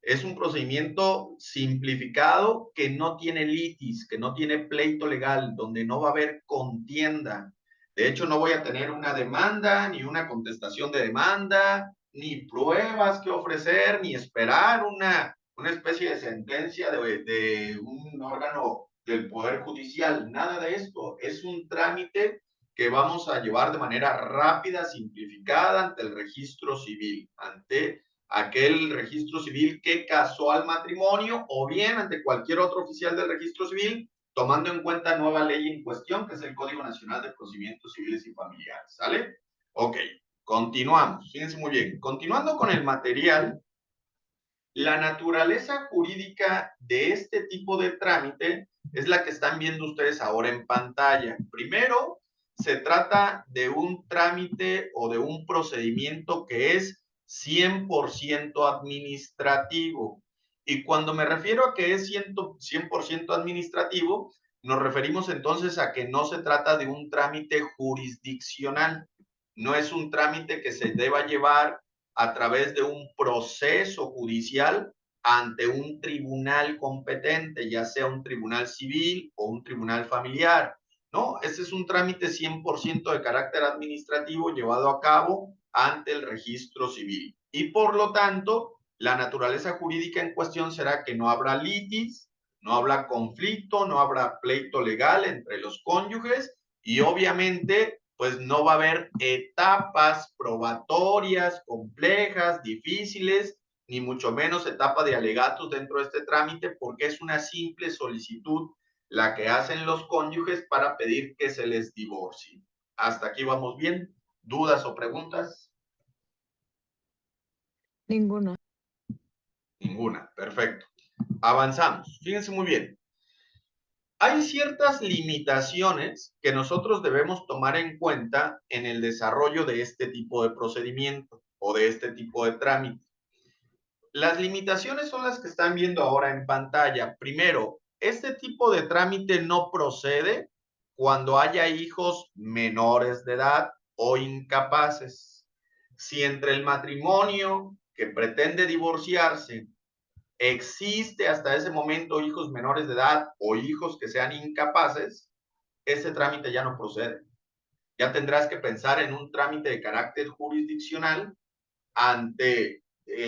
es un procedimiento simplificado que no tiene litis, que no tiene pleito legal, donde no va a haber contienda. De hecho, no voy a tener una demanda, ni una contestación de demanda, ni pruebas que ofrecer, ni esperar una especie de sentencia de un órgano del Poder Judicial. Nada de esto. Es un trámite que vamos a llevar de manera rápida, simplificada ante el registro civil, ante aquel registro civil que casó al matrimonio o bien ante cualquier otro oficial del registro civil, tomando en cuenta nueva ley en cuestión, que es el Código Nacional de Procedimientos Civiles y Familiares. ¿Sale? Ok, continuamos. Fíjense muy bien. Continuando con el material, la naturaleza jurídica de este tipo de trámite es la que están viendo ustedes ahora en pantalla. Primero, se trata de un trámite o de un procedimiento que es 100% administrativo. Y cuando me refiero a que es 100% administrativo, nos referimos entonces a que no se trata de un trámite jurisdiccional. No es un trámite que se deba llevar a través de un proceso judicial ante un tribunal competente, ya sea un tribunal civil o un tribunal familiar. No, este es un trámite 100% de carácter administrativo llevado a cabo ante el registro civil. Y por lo tanto, la naturaleza jurídica en cuestión será que no habrá litis, no habrá conflicto, no habrá pleito legal entre los cónyuges y obviamente pues no va a haber etapas probatorias complejas, difíciles, ni mucho menos etapa de alegatos dentro de este trámite, porque es una simple solicitud la que hacen los cónyuges para pedir que se les divorcie. ¿Hasta aquí vamos bien? ¿Dudas o preguntas? Ninguna. Ninguna, perfecto. Avanzamos. Fíjense muy bien. Hay ciertas limitaciones que nosotros debemos tomar en cuenta en el desarrollo de este tipo de procedimiento o de este tipo de trámite. Las limitaciones son las que están viendo ahora en pantalla. Primero, este tipo de trámite no procede cuando haya hijos menores de edad o incapaces. Si entre el matrimonio que pretende divorciarse existe hasta ese momento hijos menores de edad o hijos que sean incapaces, ese trámite ya no procede. Ya tendrás que pensar en un trámite de carácter jurisdiccional ante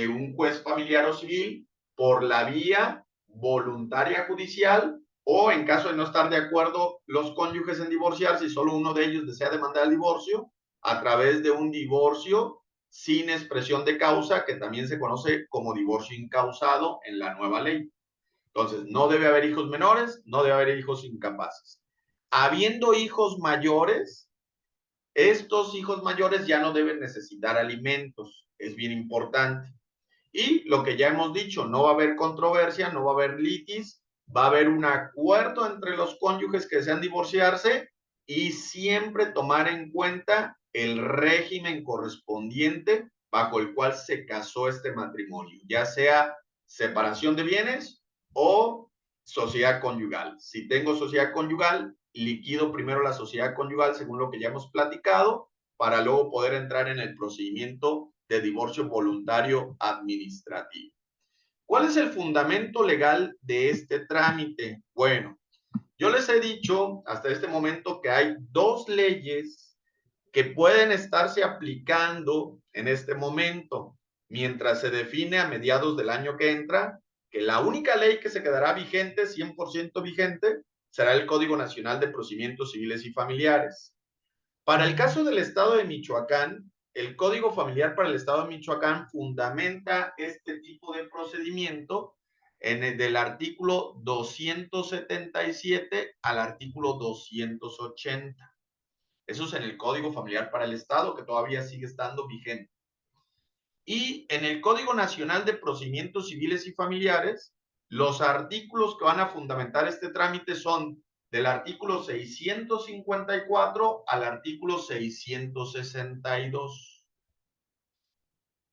un juez familiar o civil por la vía voluntaria judicial o en caso de no estar de acuerdo los cónyuges en divorciarse y solo uno de ellos desea demandar el divorcio, a través de un divorcio sin expresión de causa, que también se conoce como divorcio incausado en la nueva ley. Entonces, no debe haber hijos menores, no debe haber hijos incapaces. Habiendo hijos mayores, estos hijos mayores ya no deben necesitar alimentos, es bien importante. Y lo que ya hemos dicho, no va a haber controversia, no va a haber litis, va a haber un acuerdo entre los cónyuges que desean divorciarse y siempre tomar en cuenta el régimen correspondiente bajo el cual se casó este matrimonio, ya sea separación de bienes o sociedad conyugal. Si tengo sociedad conyugal, liquido primero la sociedad conyugal según lo que ya hemos platicado para luego poder entrar en el procedimiento de divorcio voluntario administrativo. ¿Cuál es el fundamento legal de este trámite? Bueno, yo les he dicho hasta este momento que hay dos leyes que pueden estarse aplicando en este momento, mientras se define a mediados del año que entra, que la única ley que se quedará vigente, 100% vigente, será el Código Nacional de Procedimientos Civiles y Familiares. Para el caso del Estado de Michoacán, el Código Familiar para el Estado de Michoacán fundamenta este tipo de procedimiento del artículo 277 al artículo 280. Eso es en el Código Familiar para el Estado, que todavía sigue estando vigente. Y en el Código Nacional de Procedimientos Civiles y Familiares, los artículos que van a fundamentar este trámite son del artículo 654 al artículo 662.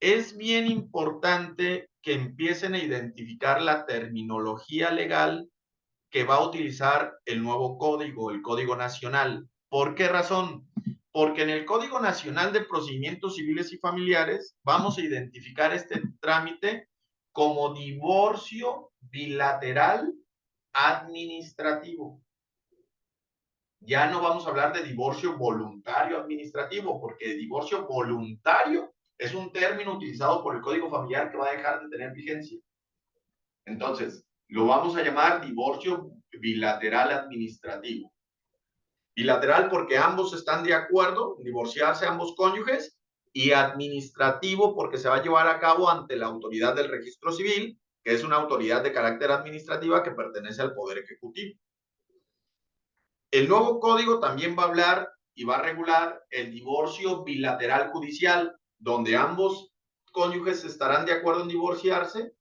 Es bien importante que empiecen a identificar la terminología legal que va a utilizar el nuevo código, el Código Nacional. ¿Por qué razón? Porque en el Código Nacional de Procedimientos Civiles y Familiares vamos a identificar este trámite como divorcio bilateral administrativo. Ya no vamos a hablar de divorcio voluntario administrativo, porque divorcio voluntario es un término utilizado por el Código Familiar que va a dejar de tener vigencia. Entonces, lo vamos a llamar divorcio bilateral administrativo. Bilateral porque ambos están de acuerdo en divorciarse, ambos cónyuges, y administrativo porque se va a llevar a cabo ante la autoridad del registro civil, que es una autoridad de carácter administrativa que pertenece al Poder Ejecutivo. El nuevo código también va a hablar y va a regular el divorcio bilateral judicial, donde ambos cónyuges estarán de acuerdo en divorciarse,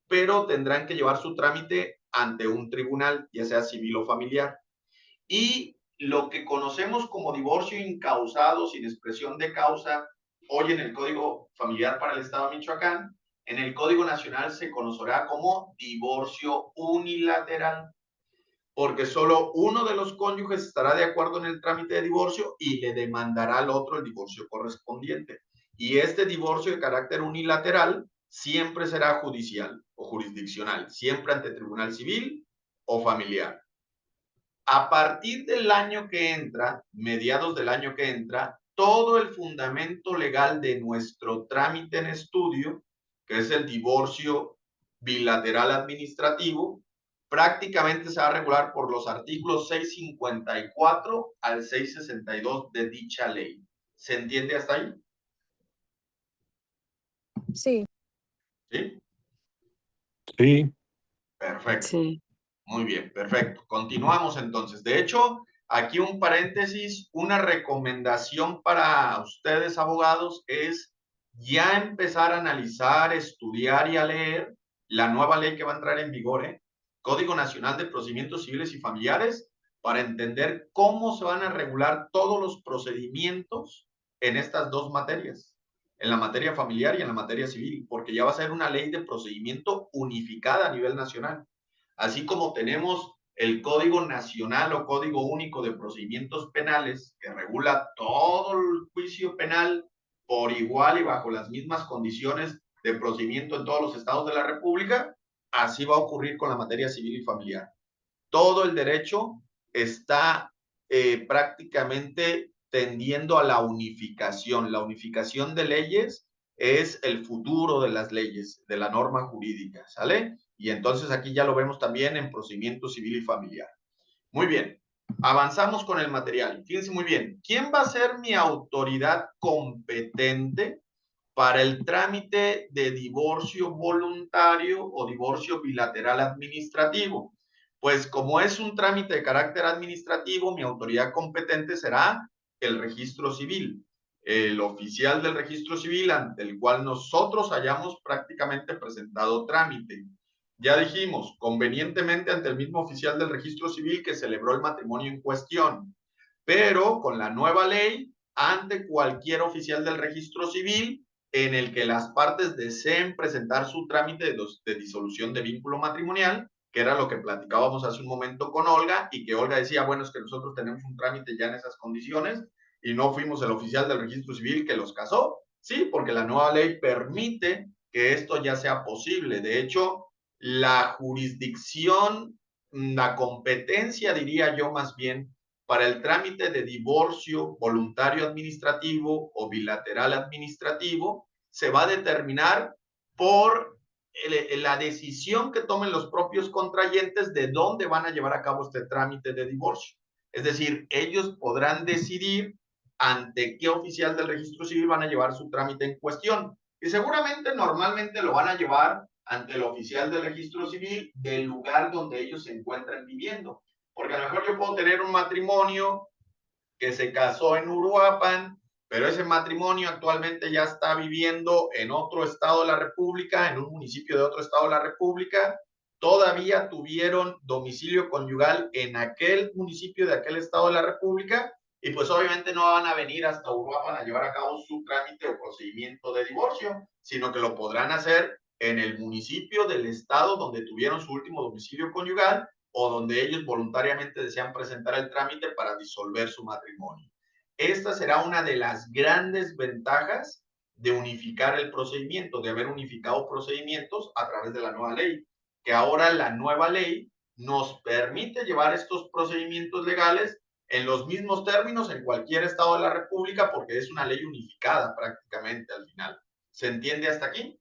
pero tendrán que llevar su trámite ante un tribunal, ya sea civil o familiar. Y lo que conocemos como divorcio incausado, sin expresión de causa, hoy en el Código Familiar para el Estado de Michoacán, en el Código Nacional se conocerá como divorcio unilateral, porque solo uno de los cónyuges estará de acuerdo en el trámite de divorcio y le demandará al otro el divorcio correspondiente. Y este divorcio de carácter unilateral siempre será judicial o jurisdiccional, siempre ante tribunal civil o familiar. A partir del año que entra, mediados del año que entra, todo el fundamento legal de nuestro trámite en estudio, que es el divorcio bilateral administrativo, prácticamente se va a regular por los artículos 654 al 662 de dicha ley. ¿Se entiende hasta ahí? Sí. ¿Sí? Sí. Perfecto. Sí. Muy bien, perfecto. Continuamos entonces. De hecho, aquí un paréntesis, una recomendación para ustedes, abogados, es ya empezar a analizar, estudiar y a leer la nueva ley que va a entrar en vigor, Código Nacional de Procedimientos Civiles y Familiares, para entender cómo se van a regular todos los procedimientos en estas dos materias, en la materia familiar y en la materia civil, porque ya va a ser una ley de procedimiento unificada a nivel nacional. Así como tenemos el Código Nacional o Código Único de Procedimientos Penales, que regula todo el juicio penal por igual y bajo las mismas condiciones de procedimiento en todos los estados de la República, así va a ocurrir con la materia civil y familiar. Todo el derecho está prácticamente tendiendo a la unificación. La unificación de leyes es el futuro de las leyes, de la norma jurídica, ¿sale? Y entonces aquí ya lo vemos también en procedimiento civil y familiar. Muy bien, avanzamos con el material. Fíjense muy bien, ¿quién va a ser mi autoridad competente para el trámite de divorcio voluntario o divorcio bilateral administrativo? Pues como es un trámite de carácter administrativo, mi autoridad competente será el registro civil, el oficial del registro civil ante el cual nosotros hayamos prácticamente presentado trámite. Ya dijimos, convenientemente ante el mismo oficial del registro civil que celebró el matrimonio en cuestión, pero con la nueva ley, ante cualquier oficial del registro civil en el que las partes deseen presentar su trámite de disolución de vínculo matrimonial, que era lo que platicábamos hace un momento con Olga, y que Olga decía, bueno, es que nosotros tenemos un trámite ya en esas condiciones y no fuimos el oficial del registro civil que los casó. Sí, porque la nueva ley permite que esto ya sea posible. De hecho, la jurisdicción, la competencia, diría yo más bien, para el trámite de divorcio voluntario administrativo o bilateral administrativo se va a determinar por la decisión que tomen los propios contrayentes de dónde van a llevar a cabo este trámite de divorcio. Es decir, ellos podrán decidir ante qué oficial del registro civil van a llevar su trámite en cuestión. Y seguramente normalmente lo van a llevar ante el oficial del registro civil del lugar donde ellos se encuentran viviendo. Porque a lo mejor yo puedo tener un matrimonio que se casó en Uruapan, pero ese matrimonio actualmente ya está viviendo en otro estado de la República, en un municipio de otro estado de la República, todavía tuvieron domicilio conyugal en aquel municipio de aquel estado de la República, y pues obviamente no van a venir hasta Uruapan a llevar a cabo su trámite o procedimiento de divorcio, sino que lo podrán hacer en el municipio del estado donde tuvieron su último domicilio conyugal o donde ellos voluntariamente desean presentar el trámite para disolver su matrimonio. Esta será una de las grandes ventajas de unificar el procedimiento, de haber unificado procedimientos a través de la nueva ley, que ahora la nueva ley nos permite llevar estos procedimientos legales en los mismos términos en cualquier estado de la República, porque es una ley unificada prácticamente al final. ¿Se entiende hasta aquí?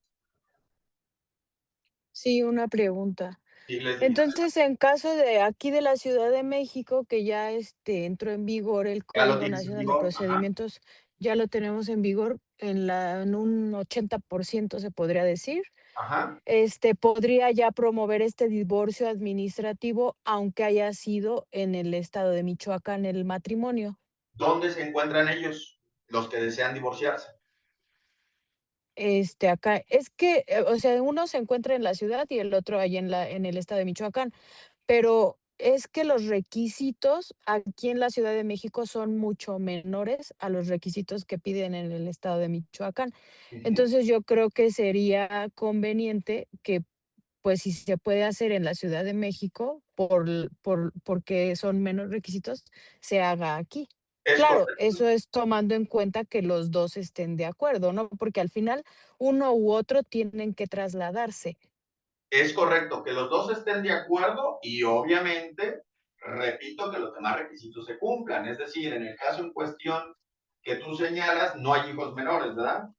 Sí, una pregunta. Sí, les digo. Entonces, en caso de aquí de la Ciudad de México, que ya entró en vigor el Ya lo Código tienes en Nacional de vigor. Ajá. Procedimientos, ya lo tenemos en vigor en un 80%, se podría decir. Ajá. Podría ya promover este divorcio administrativo, aunque haya sido en el estado de Michoacán el matrimonio. ¿Dónde se encuentran ellos, los que desean divorciarse? Acá, es que, o sea, uno se encuentra en la ciudad y el otro ahí en el estado de Michoacán, pero es que los requisitos aquí en la Ciudad de México son mucho menores a los requisitos que piden en el estado de Michoacán. Ujú. Entonces, yo creo que sería conveniente que, pues, si se puede hacer en la Ciudad de México porque son menos requisitos, se haga aquí. Es Claro, correcto. eso es tomando en cuenta que los 2 estén de acuerdo, ¿no? Porque al final uno u otro tienen que trasladarse. Es correcto que los dos estén de acuerdo y obviamente, repito, que los demás requisitos se cumplan. Es decir, en el caso en cuestión que tú señalas, no hay hijos menores, ¿verdad?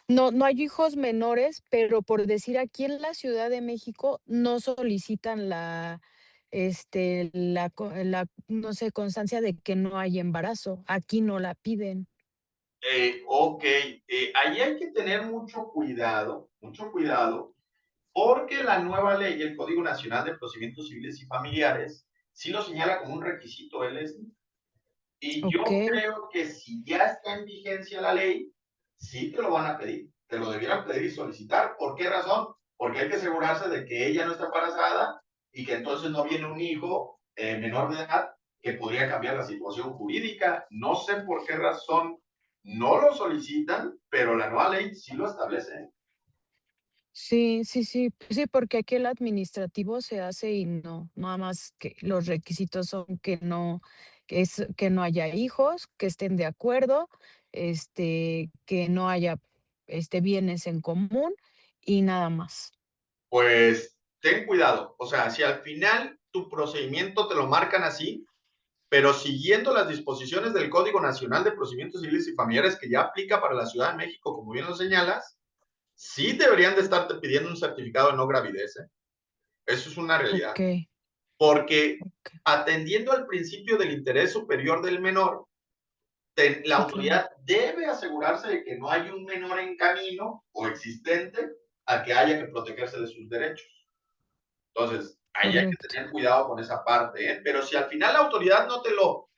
No hay hijos menores, pero por decir, aquí en la Ciudad de México no solicitan no sé, constancia de que no hay embarazo. Aquí no la piden. Ok, ahí hay que tener mucho cuidado, porque la nueva ley, el Código Nacional de Procedimientos Civiles y Familiares, sí lo señala como un requisito, Leslie. Y yo Okey, creo que si ya está en vigencia la ley, sí te lo van a pedir, te lo debieran pedir y solicitar. ¿Por qué razón? Porque hay que asegurarse de que ella no está embarazada y que entonces no viene un hijo menor de edad que podría cambiar la situación jurídica. No sé por qué razón no lo solicitan, pero la nueva ley sí lo establece. sí, sí, sí, pues sí, porque aquí el administrativo se hace y no, nada más que los requisitos son que no haya hijos, que estén de acuerdo, que no haya, bienes en común y nada más. Pues ten cuidado. O sea, si al final tu procedimiento te lo marcan así, pero siguiendo las disposiciones del Código Nacional de Procedimientos Civiles y Familiares que ya aplica para la Ciudad de México, como bien lo señalas, sí deberían de estarte pidiendo un certificado de no gravidez, ¿eh? Eso es una realidad. Okey, Porque okey. atendiendo al principio del interés superior del menor, la Sí, claro, autoridad debe asegurarse de que no hay un menor en camino o existente a que haya que protegerse de sus derechos. Entonces, ahí hay que correcto. tener cuidado con esa parte, ¿eh? Pero si al final la autoridad no te lo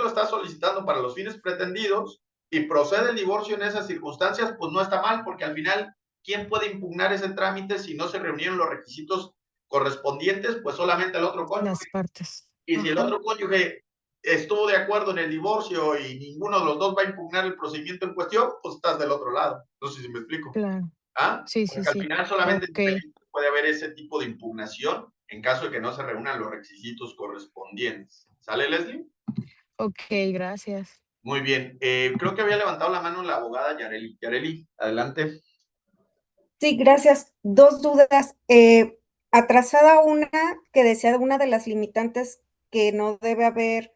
está solicitando para los fines pretendidos y procede el divorcio en esas circunstancias, pues no está mal, porque al final, ¿quién puede impugnar ese trámite si no se reunieron los requisitos correspondientes? Pues solamente el otro cónyuge. Las partes. Y si el Ajá, otro cónyuge estuvo de acuerdo en el divorcio y ninguno de los dos va a impugnar el procedimiento en cuestión, pues estás del otro lado. No sé si me explico. claro. ¿Ah? Sí, sí, Porque al sí. final solamente en Okey, México puede haber ese tipo de impugnación en caso de que no se reúnan los requisitos correspondientes. ¿Sale, Leslie? okey, gracias. Muy bien. Creo que había levantado la mano la abogada Yareli. Yareli, adelante. Sí, gracias. Dos dudas. Atrasada una que decía una de las limitantes que no debe haber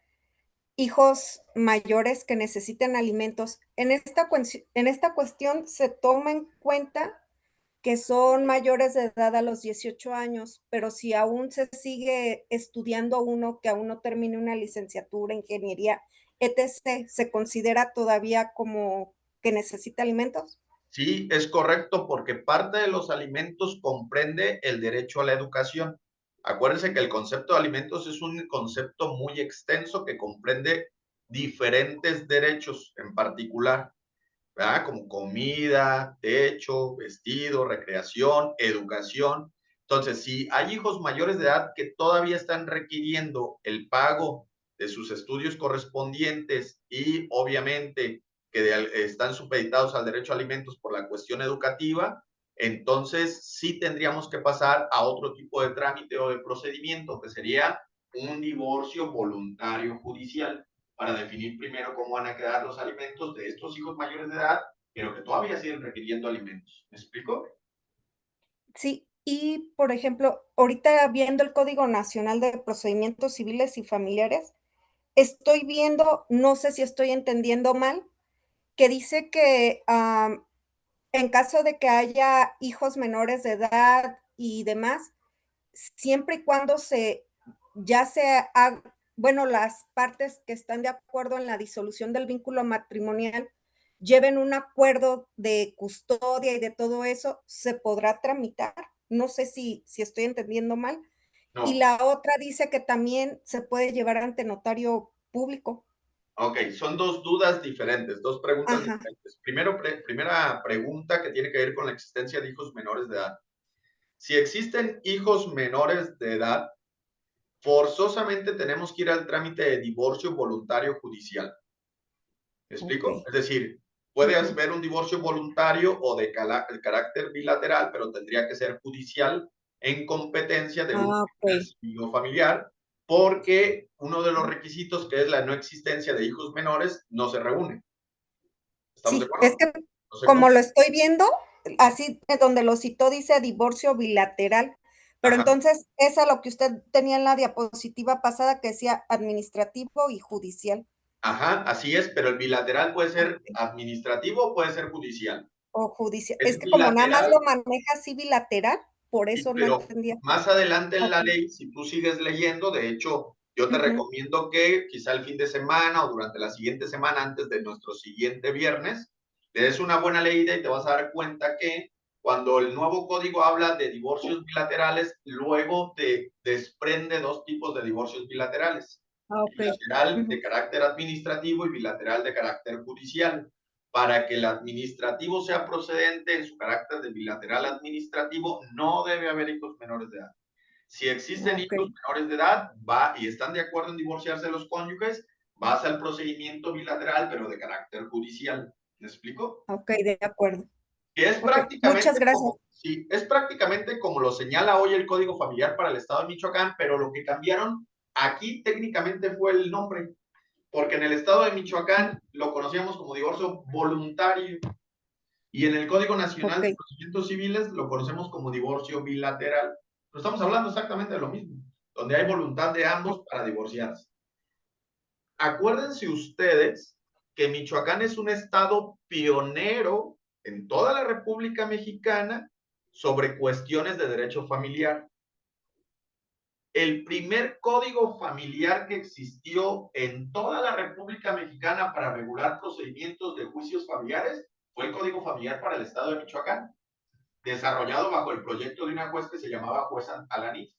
hijos mayores que necesiten alimentos. En esta cuestión se toma en cuenta que son mayores de edad a los 18 años, pero si aún se sigue estudiando uno que aún no termine una licenciatura, ingeniería, etc., ¿se considera todavía como que necesita alimentos? Sí, es correcto, porque parte de los alimentos comprende el derecho a la educación. Acuérdense que el concepto de alimentos es un concepto muy extenso que comprende diferentes derechos en particular, ¿verdad? Como comida, techo, vestido, recreación, educación. Entonces, si hay hijos mayores de edad que todavía están requiriendo el pago de sus estudios correspondientes y obviamente que están supeditados al derecho a alimentos por la cuestión educativa, entonces sí tendríamos que pasar a otro tipo de trámite o de procedimiento, que sería un divorcio voluntario judicial, para definir primero cómo van a quedar los alimentos de estos hijos mayores de edad, pero que todavía siguen requiriendo alimentos. ¿Me explico? Sí, y por ejemplo, ahorita viendo el Código Nacional de Procedimientos Civiles y Familiares, estoy viendo, no sé si estoy entendiendo mal, que dice que en caso de que haya hijos menores de edad y demás, siempre y cuando ya bueno, las partes que están de acuerdo en la disolución del vínculo matrimonial lleven un acuerdo de custodia y de todo eso, se podrá tramitar. No sé si estoy entendiendo mal. Y No. la otra dice que también se puede llevar ante notario público. Ok, son dos dudas diferentes, dos preguntas Ajá. diferentes. Primera pregunta que tiene que ver con la existencia de hijos menores de edad. Si existen hijos menores de edad, forzosamente tenemos que ir al trámite de divorcio voluntario judicial. ¿Me explico? Ok. Es decir, puede Ujú. haber un divorcio voluntario o de carácter bilateral, pero tendría que ser judicial en competencia de un Ok. tribunal civil o familiar, porque uno de los requisitos, que es la no existencia de hijos menores, no se reúne. ¿Estamos de Sí, es acuerdo? que No se como cumple. lo estoy viendo, así donde lo citó dice divorcio bilateral, pero Ajá. entonces es a lo que usted tenía en la diapositiva pasada que decía administrativo y judicial. Ajá, así es, pero el bilateral puede ser Ok. administrativo o puede ser judicial. O judicial. Es Es que como nada más bilateral, lo maneja así bilateral, por sí, eso no pero entendía. más adelante en la Ok. ley, si tú sigues leyendo, de hecho, yo te Ujú. recomiendo que quizá el fin de semana o durante la siguiente semana, antes de nuestro siguiente viernes, le des una buena leída y te vas a dar cuenta que cuando el nuevo código habla de divorcios bilaterales, luego te desprende dos tipos de divorcios bilaterales. Ah, ok. Bilateral Ujú. de carácter administrativo y bilateral de carácter judicial. Para que el administrativo sea procedente en su carácter de bilateral administrativo, no debe haber hijos menores de edad. Si existen Ok. hijos menores de edad, va y están de acuerdo en divorciarse los cónyuges, vas al procedimiento bilateral, pero de carácter judicial. ¿Me explico? Ok, de acuerdo. Que es Ok, muchas prácticamente gracias. como, sí, es prácticamente como lo señala hoy el Código Familiar para el Estado de Michoacán, pero lo que cambiaron aquí técnicamente fue el nombre, porque en el Estado de Michoacán lo conocíamos como divorcio voluntario y en el Código Nacional Ok. de Procedimientos Civiles lo conocemos como divorcio bilateral. Pero estamos hablando exactamente de lo mismo, donde hay voluntad de ambos para divorciarse. Acuérdense ustedes que Michoacán es un estado pionero en toda la República Mexicana sobre cuestiones de derecho familiar. El primer código familiar que existió en toda la República Mexicana para regular procedimientos de juicios familiares fue el Código Familiar para el Estado de Michoacán, desarrollado bajo el proyecto de una juez que se llamaba juez Alanís,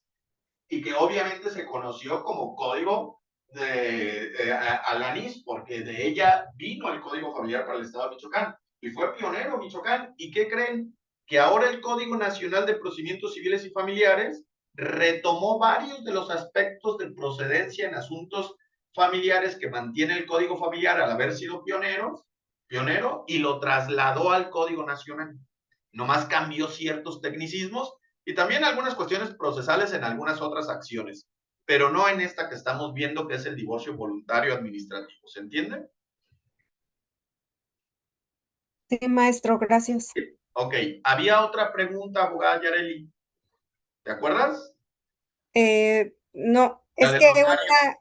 y que obviamente se conoció como Código de Alanís, porque de ella vino el Código Familiar para el Estado de Michoacán, y fue pionero Michoacán. ¿Y qué creen? Que ahora el Código Nacional de Procedimientos Civiles y Familiares retomó varios de los aspectos de procedencia en asuntos familiares que mantiene el Código Familiar al haber sido pionero, y lo trasladó al Código Nacional. Nomás cambió ciertos tecnicismos y también algunas cuestiones procesales en algunas otras acciones, pero no en esta que estamos viendo, que es el divorcio voluntario administrativo. ¿Se entiende? Sí, maestro, gracias. Ok, había otra pregunta, abogada Yareli. ¿Te acuerdas? No, La es del que notario.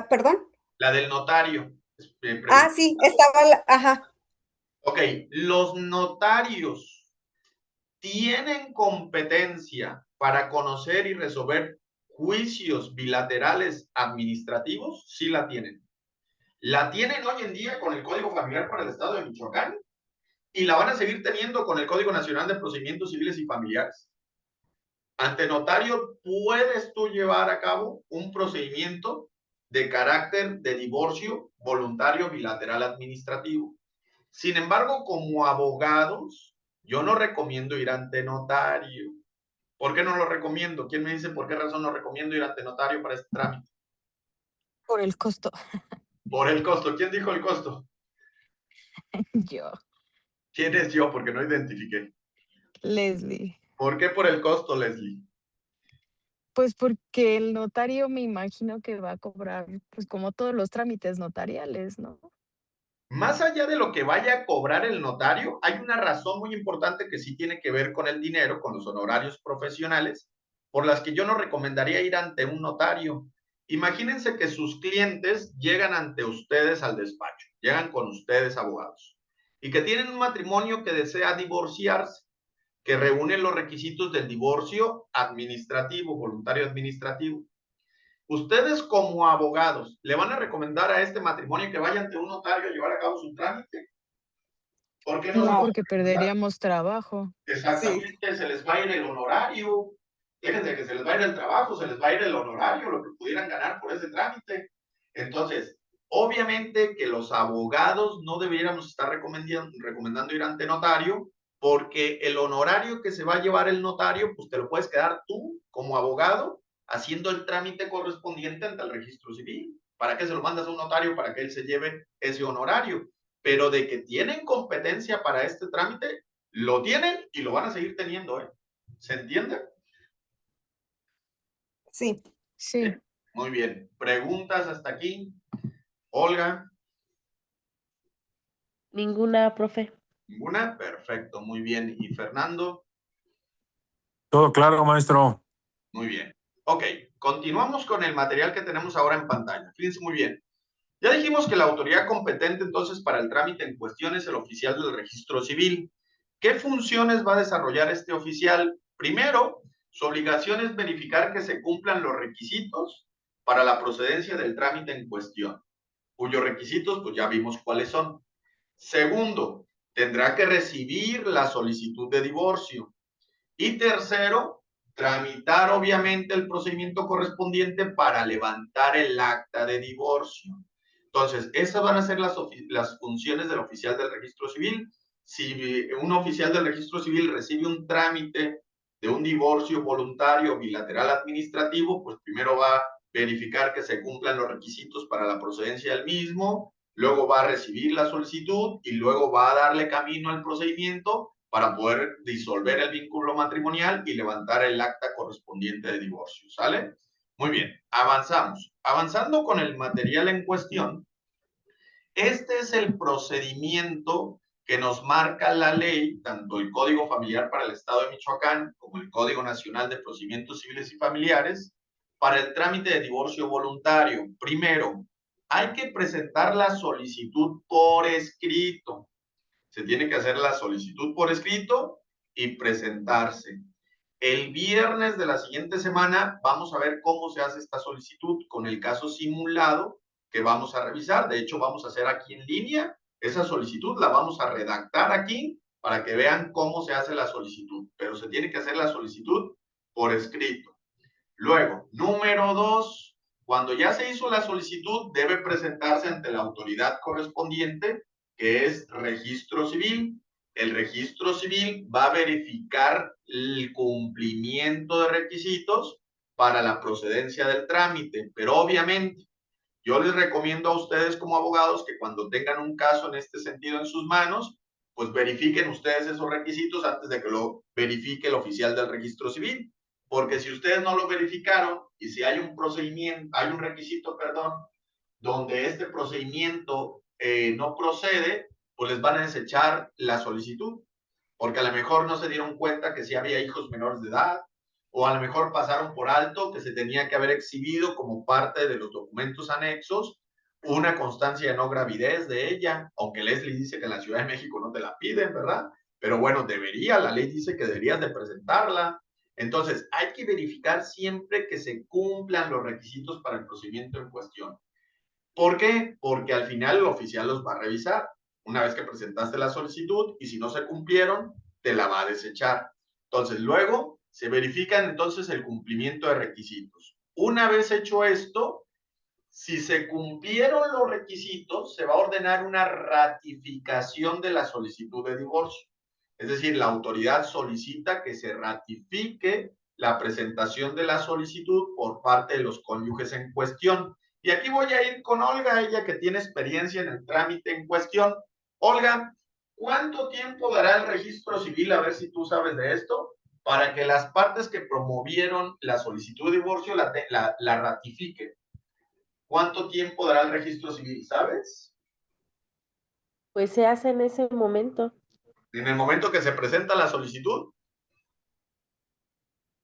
perdón. La del notario. Ah, sí, ajá. Ok, los notarios tienen competencia para conocer y resolver juicios bilaterales administrativos. Sí la tienen. La tienen hoy en día con el Código Familiar para el Estado de Michoacán y la van a seguir teniendo con el Código Nacional de Procedimientos Civiles y Familiares. Ante notario puedes tú llevar a cabo un procedimiento de carácter de divorcio voluntario bilateral administrativo. Sin embargo, como abogados, yo no recomiendo ir ante notario. ¿Por qué no lo recomiendo? ¿Quién me dice por qué razón no recomiendo ir ante notario para este trámite? Por el costo. Por el costo. ¿Quién dijo el costo? Yo, ¿Quién es yo? Porque no identifiqué. Leslie. ¿Por qué por el costo, Leslie? Pues porque el notario me imagino que va a cobrar, pues como todos los trámites notariales, ¿no? Más allá de lo que vaya a cobrar el notario, hay una razón muy importante que sí tiene que ver con el dinero, con los honorarios profesionales, por las que yo no recomendaría ir ante un notario. Imagínense que sus clientes llegan ante ustedes al despacho, llegan con ustedes abogados, y que tienen un matrimonio que desea divorciarse, que reúne los requisitos del divorcio administrativo, voluntario administrativo. Ustedes como abogados, ¿le van a recomendar a este matrimonio que vaya ante un notario a llevar a cabo su trámite? ¿Por qué no se No, lo van No, porque a recomendar? perderíamos trabajo. sí. Exactamente, se les va a ir el honorario. Fíjense que se les va a ir el trabajo, se les va a ir el honorario, lo que pudieran ganar por ese trámite. Entonces, obviamente que los abogados no deberíamos estar recomendando ir ante notario, porque el honorario que se va a llevar el notario, pues te lo puedes quedar tú como abogado haciendo el trámite correspondiente ante el registro civil. ¿Para qué se lo mandas a un notario? Para que él se lleve ese honorario. Pero de que tienen competencia para este trámite, lo tienen y lo van a seguir teniendo, ¿eh? ¿Se entiende? Sí. Sí. Muy bien. ¿Preguntas hasta aquí? Olga. Ninguna, profe. ¿Ninguna? Perfecto, muy bien. ¿Y Fernando? Todo claro, maestro. Muy bien. Ok, continuamos con el material que tenemos ahora en pantalla. Fíjense muy bien. Ya dijimos que la autoridad competente entonces para el trámite en cuestión es el oficial del registro civil. ¿Qué funciones va a desarrollar este oficial? Primero, su obligación es verificar que se cumplan los requisitos para la procedencia del trámite en cuestión, cuyos requisitos pues ya vimos cuáles son. Segundo, tendrá que recibir la solicitud de divorcio. Y tercero, tramitar obviamente el procedimiento correspondiente para levantar el acta de divorcio. Entonces, esas van a ser las funciones del oficial del registro civil. Si un oficial del registro civil recibe un trámite de un divorcio voluntario bilateral administrativo, pues primero va a verificar que se cumplan los requisitos para la procedencia del mismo, luego va a recibir la solicitud y luego va a darle camino al procedimiento para poder disolver el vínculo matrimonial y levantar el acta correspondiente de divorcio, ¿sale? Muy bien, avanzamos. Avanzando con el material en cuestión, este es el procedimiento que nos marca la ley, tanto el Código Familiar para el Estado de Michoacán como el Código Nacional de Procedimientos Civiles y Familiares, para el trámite de divorcio voluntario. Primero, hay que presentar la solicitud por escrito. Se tiene que hacer la solicitud por escrito y presentarse. El viernes de la siguiente semana vamos a ver cómo se hace esta solicitud con el caso simulado que vamos a revisar. De hecho, vamos a hacer aquí en línea esa solicitud, la vamos a redactar aquí para que vean cómo se hace la solicitud. Pero se tiene que hacer la solicitud por escrito. Luego, número 2, cuando ya se hizo la solicitud, debe presentarse ante la autoridad correspondiente, que es registro civil. El registro civil va a verificar el cumplimiento de requisitos para la procedencia del trámite, pero obviamente yo les recomiendo a ustedes como abogados que cuando tengan un caso en este sentido en sus manos, pues verifiquen ustedes esos requisitos antes de que lo verifique el oficial del registro civil. Porque si ustedes no lo verificaron y si hay un procedimiento, hay un requisito, perdón, donde este procedimiento no procede, pues les van a desechar la solicitud. Porque a lo mejor no se dieron cuenta que sí había hijos menores de edad, o a lo mejor pasaron por alto que se tenía que haber exhibido como parte de los documentos anexos una constancia de no gravidez de ella, aunque Leslie dice que en la Ciudad de México no te la piden, ¿verdad? Pero bueno, debería, la ley dice que deberías de presentarla. Entonces, hay que verificar siempre que se cumplan los requisitos para el procedimiento en cuestión. ¿Por qué? Porque al final el oficial los va a revisar una vez que presentaste la solicitud y si no se cumplieron, te la va a desechar. Entonces, luego se verifican entonces el cumplimiento de requisitos. Una vez hecho esto, si se cumplieron los requisitos, se va a ordenar una ratificación de la solicitud de divorcio. Es decir, la autoridad solicita que se ratifique la presentación de la solicitud por parte de los cónyuges en cuestión. Y aquí voy a ir con Olga, ella que tiene experiencia en el trámite en cuestión. Olga, ¿cuánto tiempo dará el registro civil, a ver si tú sabes de esto, para que las partes que promovieron la solicitud de divorcio la ratifiquen? ¿Cuánto tiempo dará el registro civil, sabes? Pues se hace en ese momento. En el momento que se presenta la solicitud.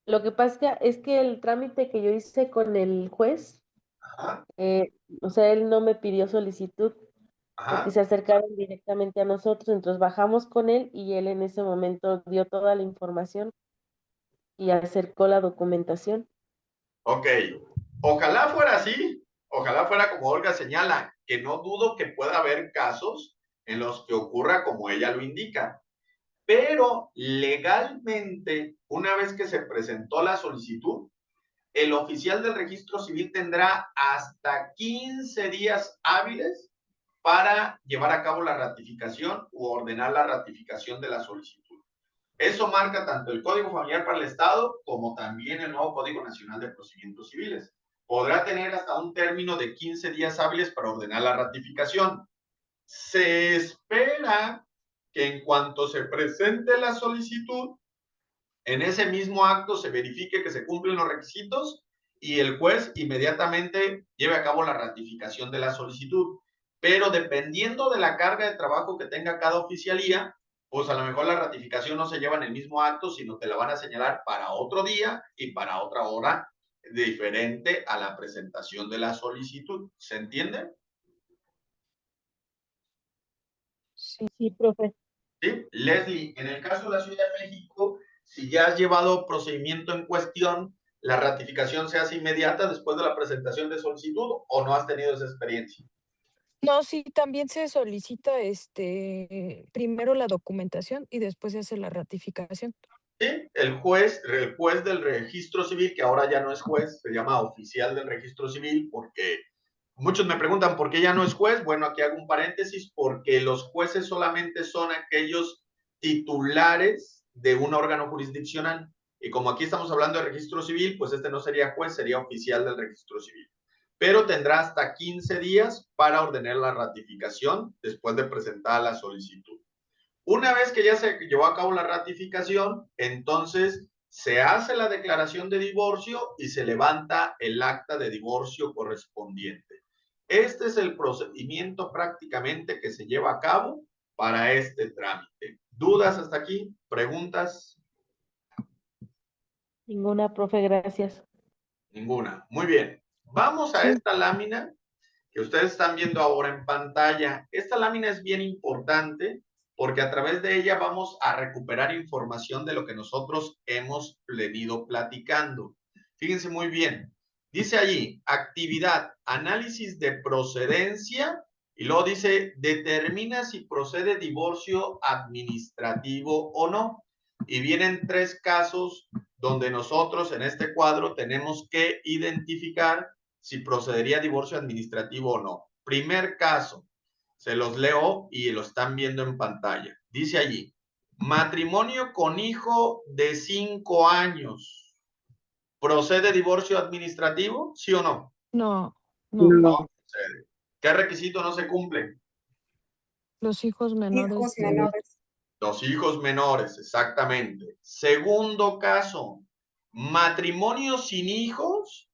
Lo que pasa es que el trámite que yo hice con el juez, Ajá, o sea, él no me pidió solicitud porque ajá. se acercaron directamente a nosotros, entonces bajamos con él y él en ese momento dio toda la información y acercó la documentación. Ok. Ojalá fuera así. Ojalá fuera como Olga señala, que no dudo que pueda haber casos en los que ocurra como ella lo indica. Pero legalmente, una vez que se presentó la solicitud, el oficial del registro civil tendrá hasta 15 días hábiles para llevar a cabo la ratificación u ordenar la ratificación de la solicitud. Eso marca tanto el Código Familiar para el Estado como también el nuevo Código Nacional de Procedimientos Civiles. Podrá tener hasta un término de 15 días hábiles para ordenar la ratificación. Se espera que en cuanto se presente la solicitud, en ese mismo acto se verifique que se cumplen los requisitos y el juez inmediatamente lleve a cabo la ratificación de la solicitud. Pero dependiendo de la carga de trabajo que tenga cada oficialía, pues a lo mejor la ratificación no se lleva en el mismo acto, sino te la van a señalar para otro día y para otra hora diferente a la presentación de la solicitud. ¿Se entiende? Sí. Sí, profe. ¿Sí? Leslie, en el caso de la Ciudad de México, si ya has llevado procedimiento en cuestión, ¿la ratificación se hace inmediata después de la presentación de solicitud o no has tenido esa experiencia? No, sí, también se solicita primero la documentación y después se hace la ratificación. Sí, el juez del registro civil, que ahora ya no es juez, se llama oficial del registro civil, porque muchos me preguntan por qué ya no es juez. Bueno, aquí hago un paréntesis, porque los jueces solamente son aquellos titulares de un órgano jurisdiccional. Y como aquí estamos hablando de registro civil, pues este no sería juez, sería oficial del registro civil. Pero tendrá hasta 15 días para ordenar la ratificación después de presentar la solicitud. Una vez que ya se llevó a cabo la ratificación, entonces se hace la declaración de divorcio y se levanta el acta de divorcio correspondiente. Este es el procedimiento prácticamente que se lleva a cabo para este trámite. ¿Dudas hasta aquí? ¿Preguntas? Ninguna, profe, gracias. Ninguna. Muy bien. Vamos a Sí. esta lámina que ustedes están viendo ahora en pantalla. Esta lámina es bien importante porque a través de ella vamos a recuperar información de lo que nosotros hemos venido platicando. Fíjense muy bien. Dice allí, actividad, análisis de procedencia, y luego dice, determina si procede divorcio administrativo o no. Y vienen 3 casos donde nosotros en este cuadro tenemos que identificar si procedería divorcio administrativo o no. Primer caso, se los leo y lo están viendo en pantalla. Dice allí, matrimonio con hijo de 5 años. ¿Procede divorcio administrativo? ¿Sí o no? No, No. no. No procede. ¿Qué requisito no se cumple? Los hijos menores. Hijos menores. Los hijos menores, exactamente. Segundo caso, matrimonio sin hijos,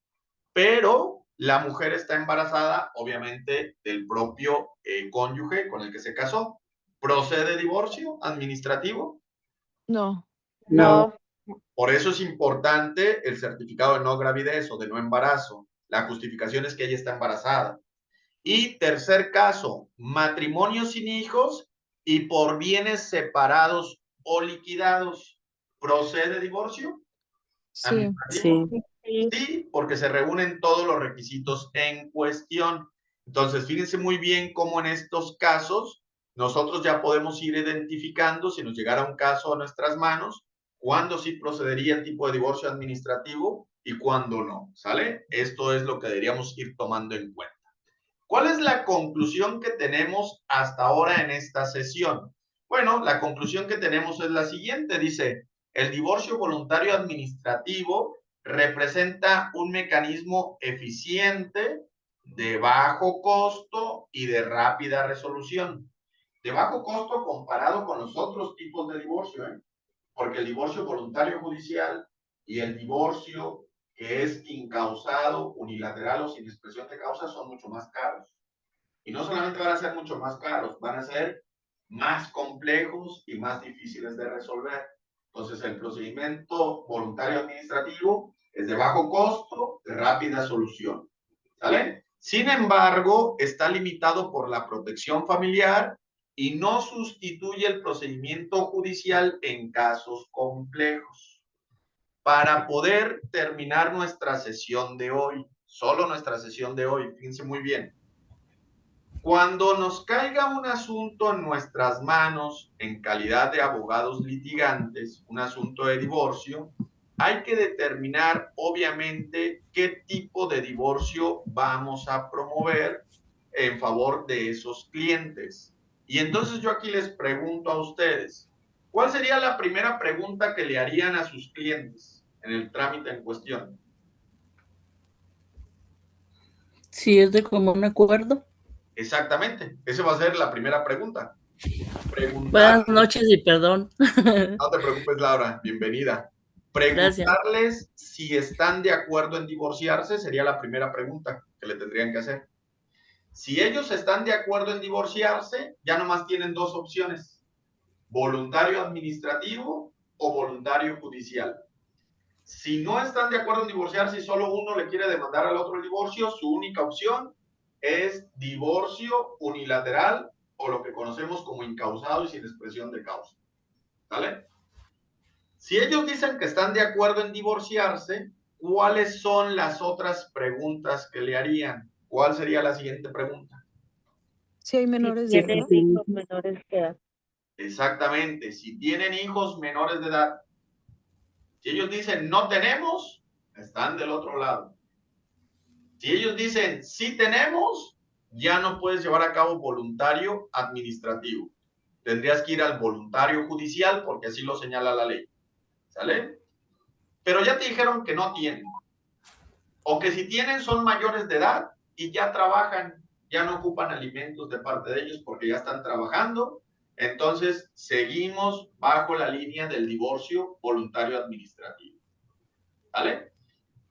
pero la mujer está embarazada, obviamente, del propio cónyuge con el que se casó. ¿Procede divorcio administrativo? No. No. No, Por eso es importante el certificado de no gravidez o de no embarazo. La justificación es que ella está embarazada. Y tercer caso, matrimonio sin hijos y por bienes separados o liquidados. ¿Procede divorcio Sí. administrativo? Sí. sí, Sí, porque se reúnen todos los requisitos en cuestión. Entonces, fíjense muy bien cómo en estos casos nosotros ya podemos ir identificando, si nos llegara un caso a nuestras manos, cuándo sí procedería el tipo de divorcio administrativo y cuándo no, ¿sale? Esto es lo que deberíamos ir tomando en cuenta. ¿Cuál es la conclusión que tenemos hasta ahora en esta sesión? Bueno, la conclusión que tenemos es la siguiente, dice, el divorcio voluntario administrativo representa un mecanismo eficiente, de bajo costo y de rápida resolución. De bajo costo comparado con los otros tipos de divorcio, porque el divorcio voluntario judicial y el divorcio que es incausado, unilateral o sin expresión de causa son mucho más caros. Y no solamente van a ser mucho más caros, van a ser más complejos y más difíciles de resolver. Entonces, el procedimiento voluntario administrativo es de bajo costo, de rápida solución. ¿Sale? Sin embargo, está limitado por la protección familiar y no sustituye el procedimiento judicial en casos complejos. Para poder terminar nuestra sesión de hoy, solo nuestra sesión de hoy, fíjense muy bien, cuando nos caiga un asunto en nuestras manos en calidad de abogados litigantes, un asunto de divorcio, hay que determinar obviamente qué tipo de divorcio vamos a promover en favor de esos clientes. Y entonces yo aquí les pregunto a ustedes, ¿Cuál sería la primera pregunta que le harían a sus clientes en el trámite en cuestión? Si es de común acuerdo. Exactamente, esa va a ser la primera pregunta. Buenas noches y perdón. No te preocupes, Laura, bienvenida. Preguntarles si están de acuerdo en divorciarse sería la primera pregunta que le tendrían que hacer. Si ellos están de acuerdo en divorciarse, ya nomás tienen dos opciones: voluntario administrativo o voluntario judicial. Si no están de acuerdo en divorciarse y solo uno le quiere demandar al otro el divorcio, su única opción es divorcio unilateral o lo que conocemos como incausado y sin expresión de causa. ¿Vale? Si ellos dicen que están de acuerdo en divorciarse, ¿cuáles son las otras preguntas que le harían? ¿Cuál sería la siguiente pregunta? Si hay menores de tienen edad. hijos menores de edad. Exactamente, si tienen hijos menores de edad. Si ellos dicen no tenemos, están del otro lado. Si ellos dicen sí tenemos, ya no puedes llevar a cabo voluntario administrativo. Tendrías que ir al voluntario judicial porque así lo señala la ley. ¿Sale? Pero ya te dijeron que no tienen. O que si tienen son mayores de edad y ya trabajan, ya no ocupan alimentos de parte de ellos porque ya están trabajando. Entonces, seguimos bajo la línea del divorcio voluntario administrativo. ¿Vale?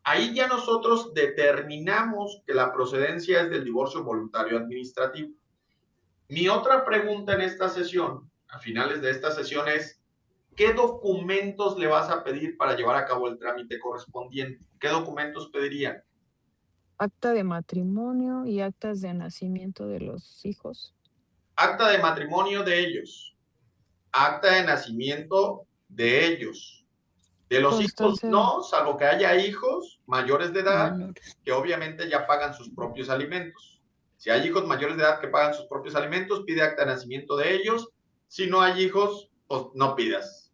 Ahí ya nosotros determinamos que la procedencia es del divorcio voluntario administrativo. Mi otra pregunta en esta sesión, a finales de esta sesión, es: ¿qué documentos le vas a pedir para llevar a cabo el trámite correspondiente? ¿Qué documentos pedirían? Acta de matrimonio y actas de nacimiento de los hijos. Acta de matrimonio de ellos, acta de nacimiento de ellos. De los hijos Constancia. no, salvo que haya hijos mayores de edad Menores. que obviamente ya pagan sus propios alimentos. Si hay hijos mayores de edad que pagan sus propios alimentos, pide acta de nacimiento de ellos. Si no hay hijos, pues no pidas.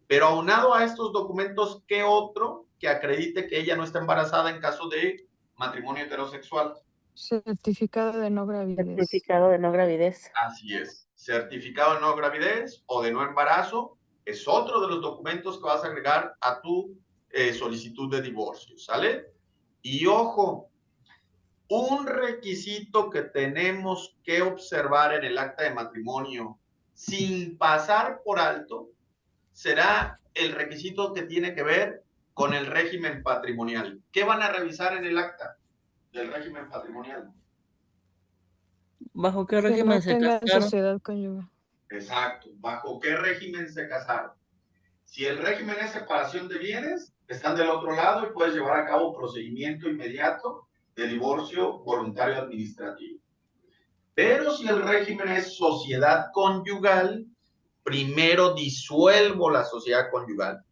Pero aunado a estos documentos, ¿qué otro que acredite que ella no está embarazada en caso de matrimonio heterosexual? Certificado de no gravidez. Certificado de no gravidez. Así es. Certificado de no gravidez o de no embarazo es otro de los documentos que vas a agregar a tu solicitud de divorcio, ¿sale? Y ojo, un requisito que tenemos que observar en el acta de matrimonio sin pasar por alto será el requisito que tiene que ver con el régimen patrimonial. ¿Qué van a revisar en el acta del régimen patrimonial? ¿Bajo qué Que régimen no se tengan casaron? sociedad conyugal. Exacto. ¿Bajo qué régimen se casaron? Si el régimen es separación de bienes, están del otro lado y puedes llevar a cabo procedimiento inmediato de divorcio voluntario administrativo. Pero si el régimen es sociedad conyugal, primero disuelvo la sociedad conyugal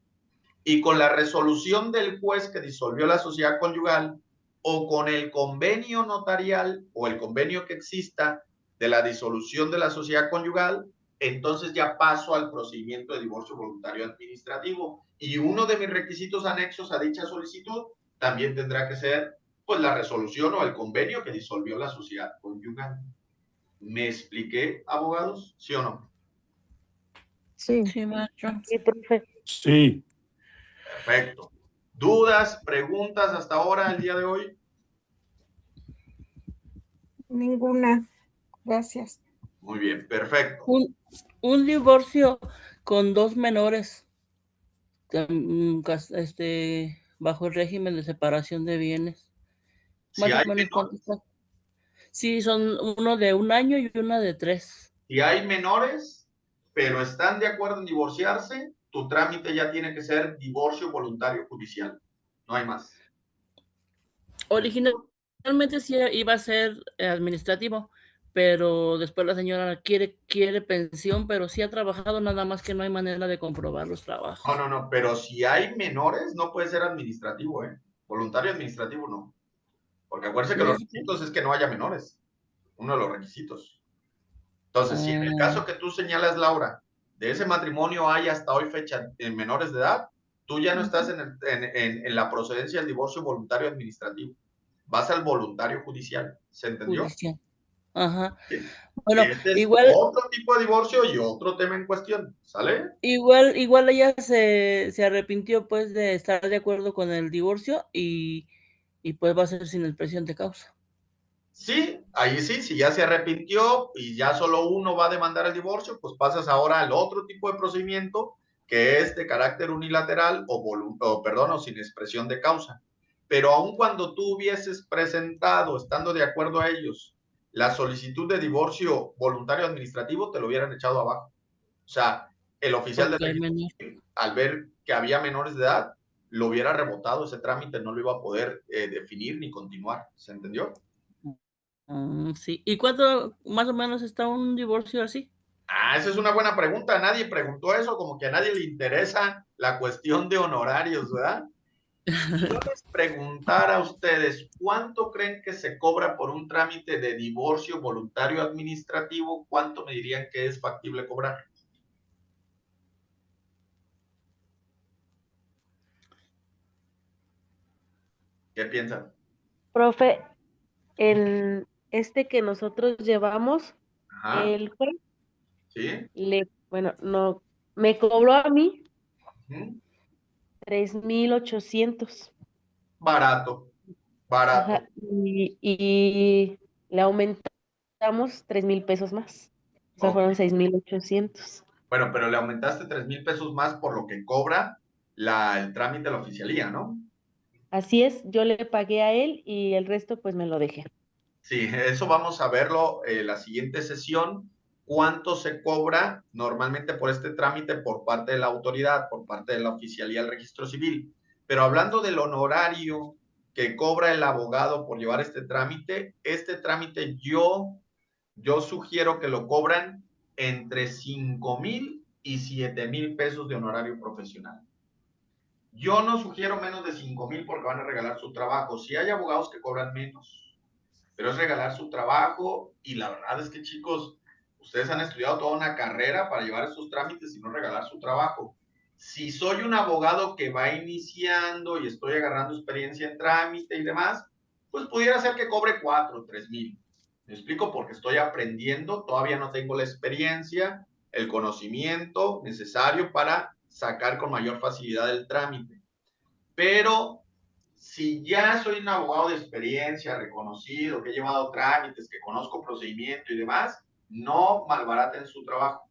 y con la resolución del juez que disolvió la sociedad conyugal o con el convenio notarial o el convenio que exista de la disolución de la sociedad conyugal, entonces ya paso al procedimiento de divorcio voluntario administrativo. Y uno de mis requisitos anexos a dicha solicitud también tendrá que ser pues la resolución o el convenio que disolvió la sociedad conyugal. ¿Me expliqué, abogados? ¿Sí o no? Sí. Sí, maestro. Sí, profe. Sí. Perfecto. ¿Dudas, preguntas hasta ahora, el día de hoy? Ninguna. Gracias. Muy bien, perfecto. Un divorcio con dos menores, bajo el régimen de separación de bienes. Si Más o hay menos menores, cuántos son. Sí, son uno de 1 año y una de 3. si hay menores, pero están de acuerdo en divorciarse, tu trámite ya tiene que ser divorcio voluntario judicial. No hay más. Originalmente sí iba a ser administrativo, pero después la señora quiere pensión, pero sí ha trabajado, nada más que no hay manera de comprobar los trabajos. No, pero si hay menores, no puede ser administrativo, ¿eh? Voluntario administrativo no. Porque acuérdense que los requisitos es que no haya menores. Uno de los requisitos. Entonces, si en el caso que tú señalas, Laura, de ese matrimonio hay hasta hoy fecha en menores de edad, tú ya no estás en la procedencia del divorcio voluntario administrativo. Vas al voluntario judicial. ¿Se entendió? Judicial. Ajá. ¿Sí? Bueno, Este es igual, otro tipo de divorcio y otro tema en cuestión, ¿sale? igual ella se arrepintió pues de estar de acuerdo con el divorcio y pues va a ser sin expresión de causa. Sí, ahí sí, si ya se arrepintió y ya solo uno va a demandar el divorcio, pues pasas ahora al otro tipo de procedimiento que es de carácter unilateral o sin expresión de causa. Pero aun cuando tú hubieses presentado, estando de acuerdo a ellos, la solicitud de divorcio voluntario administrativo, te lo hubieran echado abajo. O sea, el oficial de Porque hay registro menor. civil, al ver que había menores de edad, lo hubiera rebotado ese trámite, no lo iba a poder definir ni continuar. ¿Se entendió? Sí. ¿Y cuánto más o menos está un divorcio así? Esa es una buena pregunta. Nadie preguntó eso, como que a nadie le interesa la cuestión de honorarios, ¿verdad? Si yo les preguntara a ustedes, ¿cuánto creen que se cobra por un trámite de divorcio voluntario administrativo? ¿Cuánto me dirían que es factible cobrar? ¿Qué piensan? Profe, en este que nosotros llevamos, Ajá, el juez ¿sí? bueno, no, me cobró a mí Ujú. 3,800. Barato, Ajá, barato. y le aumentamos 3,000 pesos más. O sea, Ok. fueron 6,800. Bueno, pero le aumentaste 3,000 pesos más por lo que cobra el trámite de la oficialía, ¿no? Así es, yo le pagué a él y el resto pues me lo dejé. Sí, eso vamos a verlo la siguiente sesión. ¿Cuánto se cobra normalmente por este trámite por parte de la autoridad, por parte de la oficialía del registro civil? Pero hablando del honorario que cobra el abogado por llevar este trámite yo sugiero que lo cobran entre 5,000 y 7,000 pesos de honorario profesional. Yo no sugiero menos de 5,000 porque van a regalar su trabajo. Si hay abogados que cobran menos, pero es regalar su trabajo y la verdad es que chicos, ustedes han estudiado toda una carrera para llevar esos trámites y no regalar su trabajo. Si soy un abogado que va iniciando y estoy agarrando experiencia en trámite y demás, pues pudiera ser que cobre 4 o 3,000. Me explico porque estoy aprendiendo, todavía no tengo la experiencia, el conocimiento necesario para sacar con mayor facilidad el trámite. Pero si ya soy un abogado de experiencia, reconocido, que he llevado trámites, que conozco procedimiento y demás, no malbaraten su trabajo.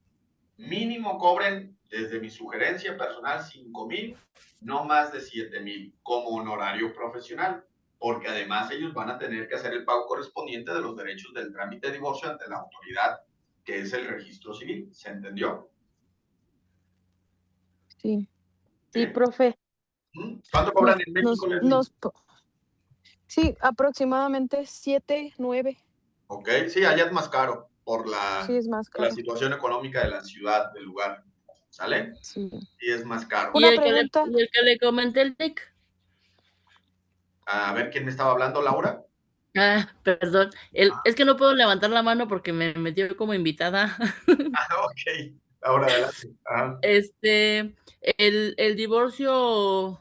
Mínimo cobren, desde mi sugerencia personal, 5,000, no más de 7,000 como honorario profesional, porque además ellos van a tener que hacer el pago correspondiente de los derechos del trámite de divorcio ante la autoridad, que es el registro civil. ¿Se entendió? Sí. Sí, profe. ¿Cuánto cobran Nos, en México, nos, Leslie? nos, po- sí, aproximadamente 7, 9. Ok, sí, allá es más caro por Sí, es más por la caro. situación económica de la ciudad, del lugar. ¿Sale? Sí. Sí, es más caro. ¿Y Una el pregunta. que le comenté el TIC? A ver, ¿quién me estaba hablando, Laura? Perdón. Es que no puedo levantar la mano porque me metió como invitada. Ok, Laura, adelante. Ajá. El divorcio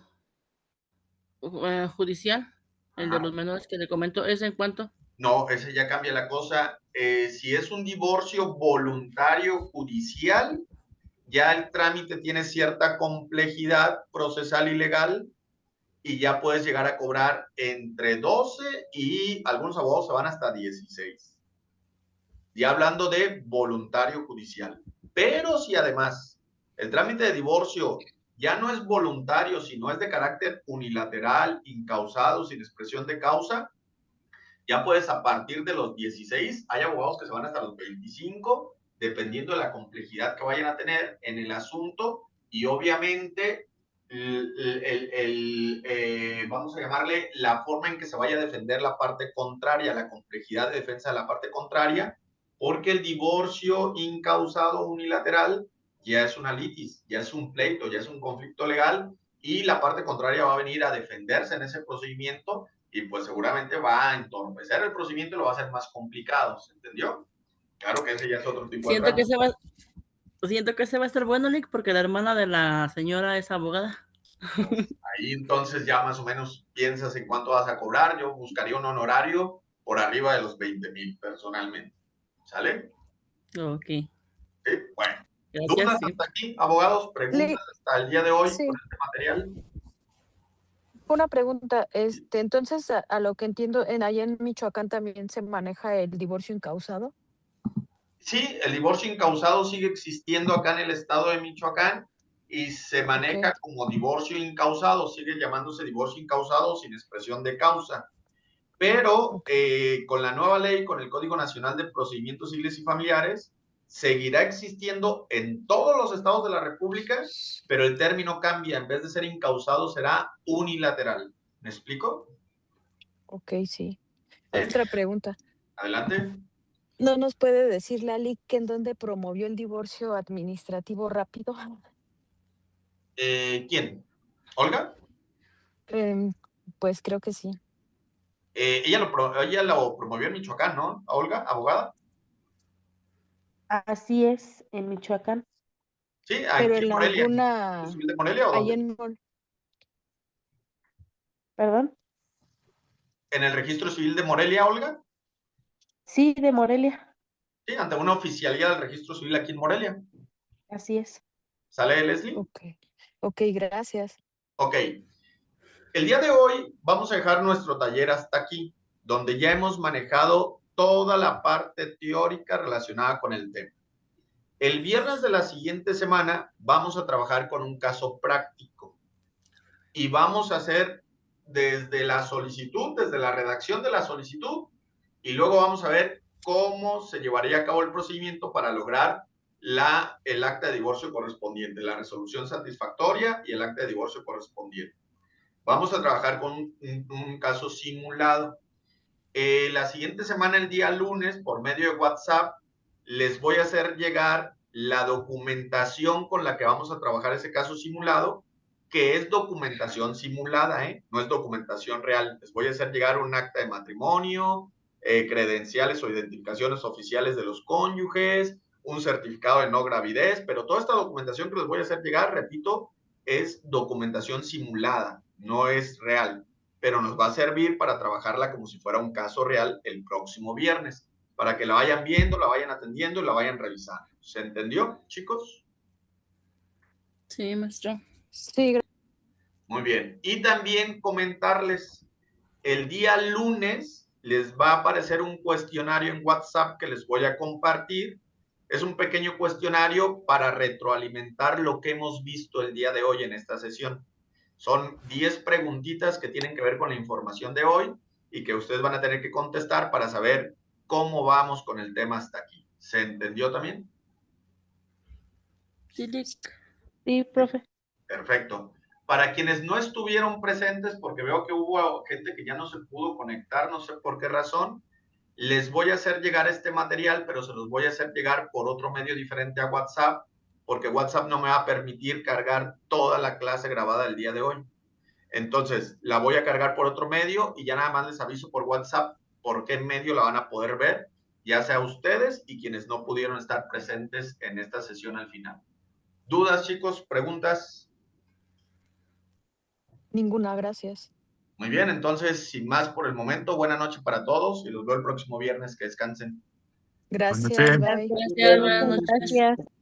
judicial, el de Ajá. los menores que le comento, ¿es en cuánto? No, ese ya cambia la cosa. Si es un divorcio voluntario judicial, ya el trámite tiene cierta complejidad procesal y legal y ya puedes llegar a cobrar entre 12 y algunos abogados se van hasta 16. Ya hablando de voluntario judicial. Pero si además el trámite de divorcio ya no es voluntario, sino es de carácter unilateral, incausado, sin expresión de causa, ya puedes a partir de los 16, hay abogados que se van hasta los 25, dependiendo de la complejidad que vayan a tener en el asunto y obviamente vamos a llamarle la forma en que se vaya a defender la parte contraria, la complejidad de defensa de la parte contraria, porque el divorcio incausado unilateral ya es una litis, ya es un pleito, ya es un conflicto legal y la parte contraria va a venir a defenderse en ese procedimiento y pues seguramente va a entorpecer el procedimiento y lo va a hacer más complicado, ¿se entendió? Claro que ese ya es otro tipo de Siento que trámite. siento que ese va a estar bueno, Nick, porque la hermana de la señora es abogada. Ahí entonces ya más o menos piensas en cuánto vas a cobrar. Yo buscaría un honorario por arriba de los 20,000 personalmente. ¿Sale? Ok. Sí, bueno. Gracias, ¿Dudas sí. hasta aquí, abogados? ¿Preguntas hasta el día de hoy Sí. con este material? Una pregunta, entonces, a lo que entiendo, allá en Michoacán también se maneja el divorcio incausado. Sí, el divorcio incausado sigue existiendo acá en el estado de Michoacán y se maneja Ok. como divorcio incausado, sigue llamándose divorcio incausado sin expresión de causa. Pero Ok. con la nueva ley, con el Código Nacional de Procedimientos Civiles y Familiares, seguirá existiendo en todos los estados de la República, pero el término cambia, en vez de ser incausado será unilateral. ¿Me explico? Ok, sí. Bien. Otra pregunta. Adelante. ¿No nos puede decir Lali que en dónde promovió el divorcio administrativo rápido? ¿Quién? ¿Olga? Pues creo que sí. Ella lo promovió en Michoacán, ¿no? Olga, abogada. Así es, en Michoacán. Sí, Pero aquí en en Morelia. ¿En el alguna, Registro Civil de Morelia o ahí dónde? ¿Perdón? ¿En el Registro Civil de Morelia, Olga? Sí, de Morelia. Sí, ante una oficialía del Registro Civil aquí en Morelia. Así es. ¿Sale, Leslie? Ok, gracias. Ok. El día de hoy vamos a dejar nuestro taller hasta aquí, donde ya hemos manejado toda la parte teórica relacionada con el tema. El viernes de la siguiente semana vamos a trabajar con un caso práctico y vamos a hacer desde la solicitud, desde la redacción de la solicitud, y luego vamos a ver cómo se llevaría a cabo el procedimiento para lograr el acta de divorcio correspondiente, la resolución satisfactoria y el acta de divorcio correspondiente. Vamos a trabajar con un caso simulado. La siguiente semana, el día lunes, por medio de WhatsApp, les voy a hacer llegar la documentación con la que vamos a trabajar ese caso simulado, que es documentación simulada, no es documentación real. Les voy a hacer llegar un acta de matrimonio, credenciales o identificaciones oficiales de los cónyuges, un certificado de no gravidez, pero toda esta documentación que les voy a hacer llegar, repito, es documentación simulada, no es real, pero nos va a servir para trabajarla como si fuera un caso real el próximo viernes, para que la vayan viendo, la vayan atendiendo y la vayan revisando. ¿Se entendió, chicos? Sí, maestro. Sí, Muy bien. Y también comentarles, el día lunes les va a aparecer un cuestionario en WhatsApp que les voy a compartir. Es un pequeño cuestionario para retroalimentar lo que hemos visto el día de hoy en esta sesión. Son 10 preguntitas que tienen que ver con la información de hoy y que ustedes van a tener que contestar para saber cómo vamos con el tema hasta aquí. ¿Se entendió también? Sí, Sí, profe. Perfecto. Para quienes no estuvieron presentes, porque veo que hubo gente que ya no se pudo conectar, no sé por qué razón, les voy a hacer llegar este material, pero se los voy a hacer llegar por otro medio diferente a WhatsApp, porque WhatsApp no me va a permitir cargar toda la clase grabada el día de hoy. Entonces, la voy a cargar por otro medio y ya nada más les aviso por WhatsApp por qué medio la van a poder ver, ya sea ustedes y quienes no pudieron estar presentes en esta sesión al final. ¿Dudas, chicos? ¿Preguntas? ninguna, gracias. Muy bien, entonces, sin más por el momento, buena noche para todos y los veo el próximo viernes. Que descansen. Gracias, noches. bye. Gracias, buenas Muchas noches. gracias.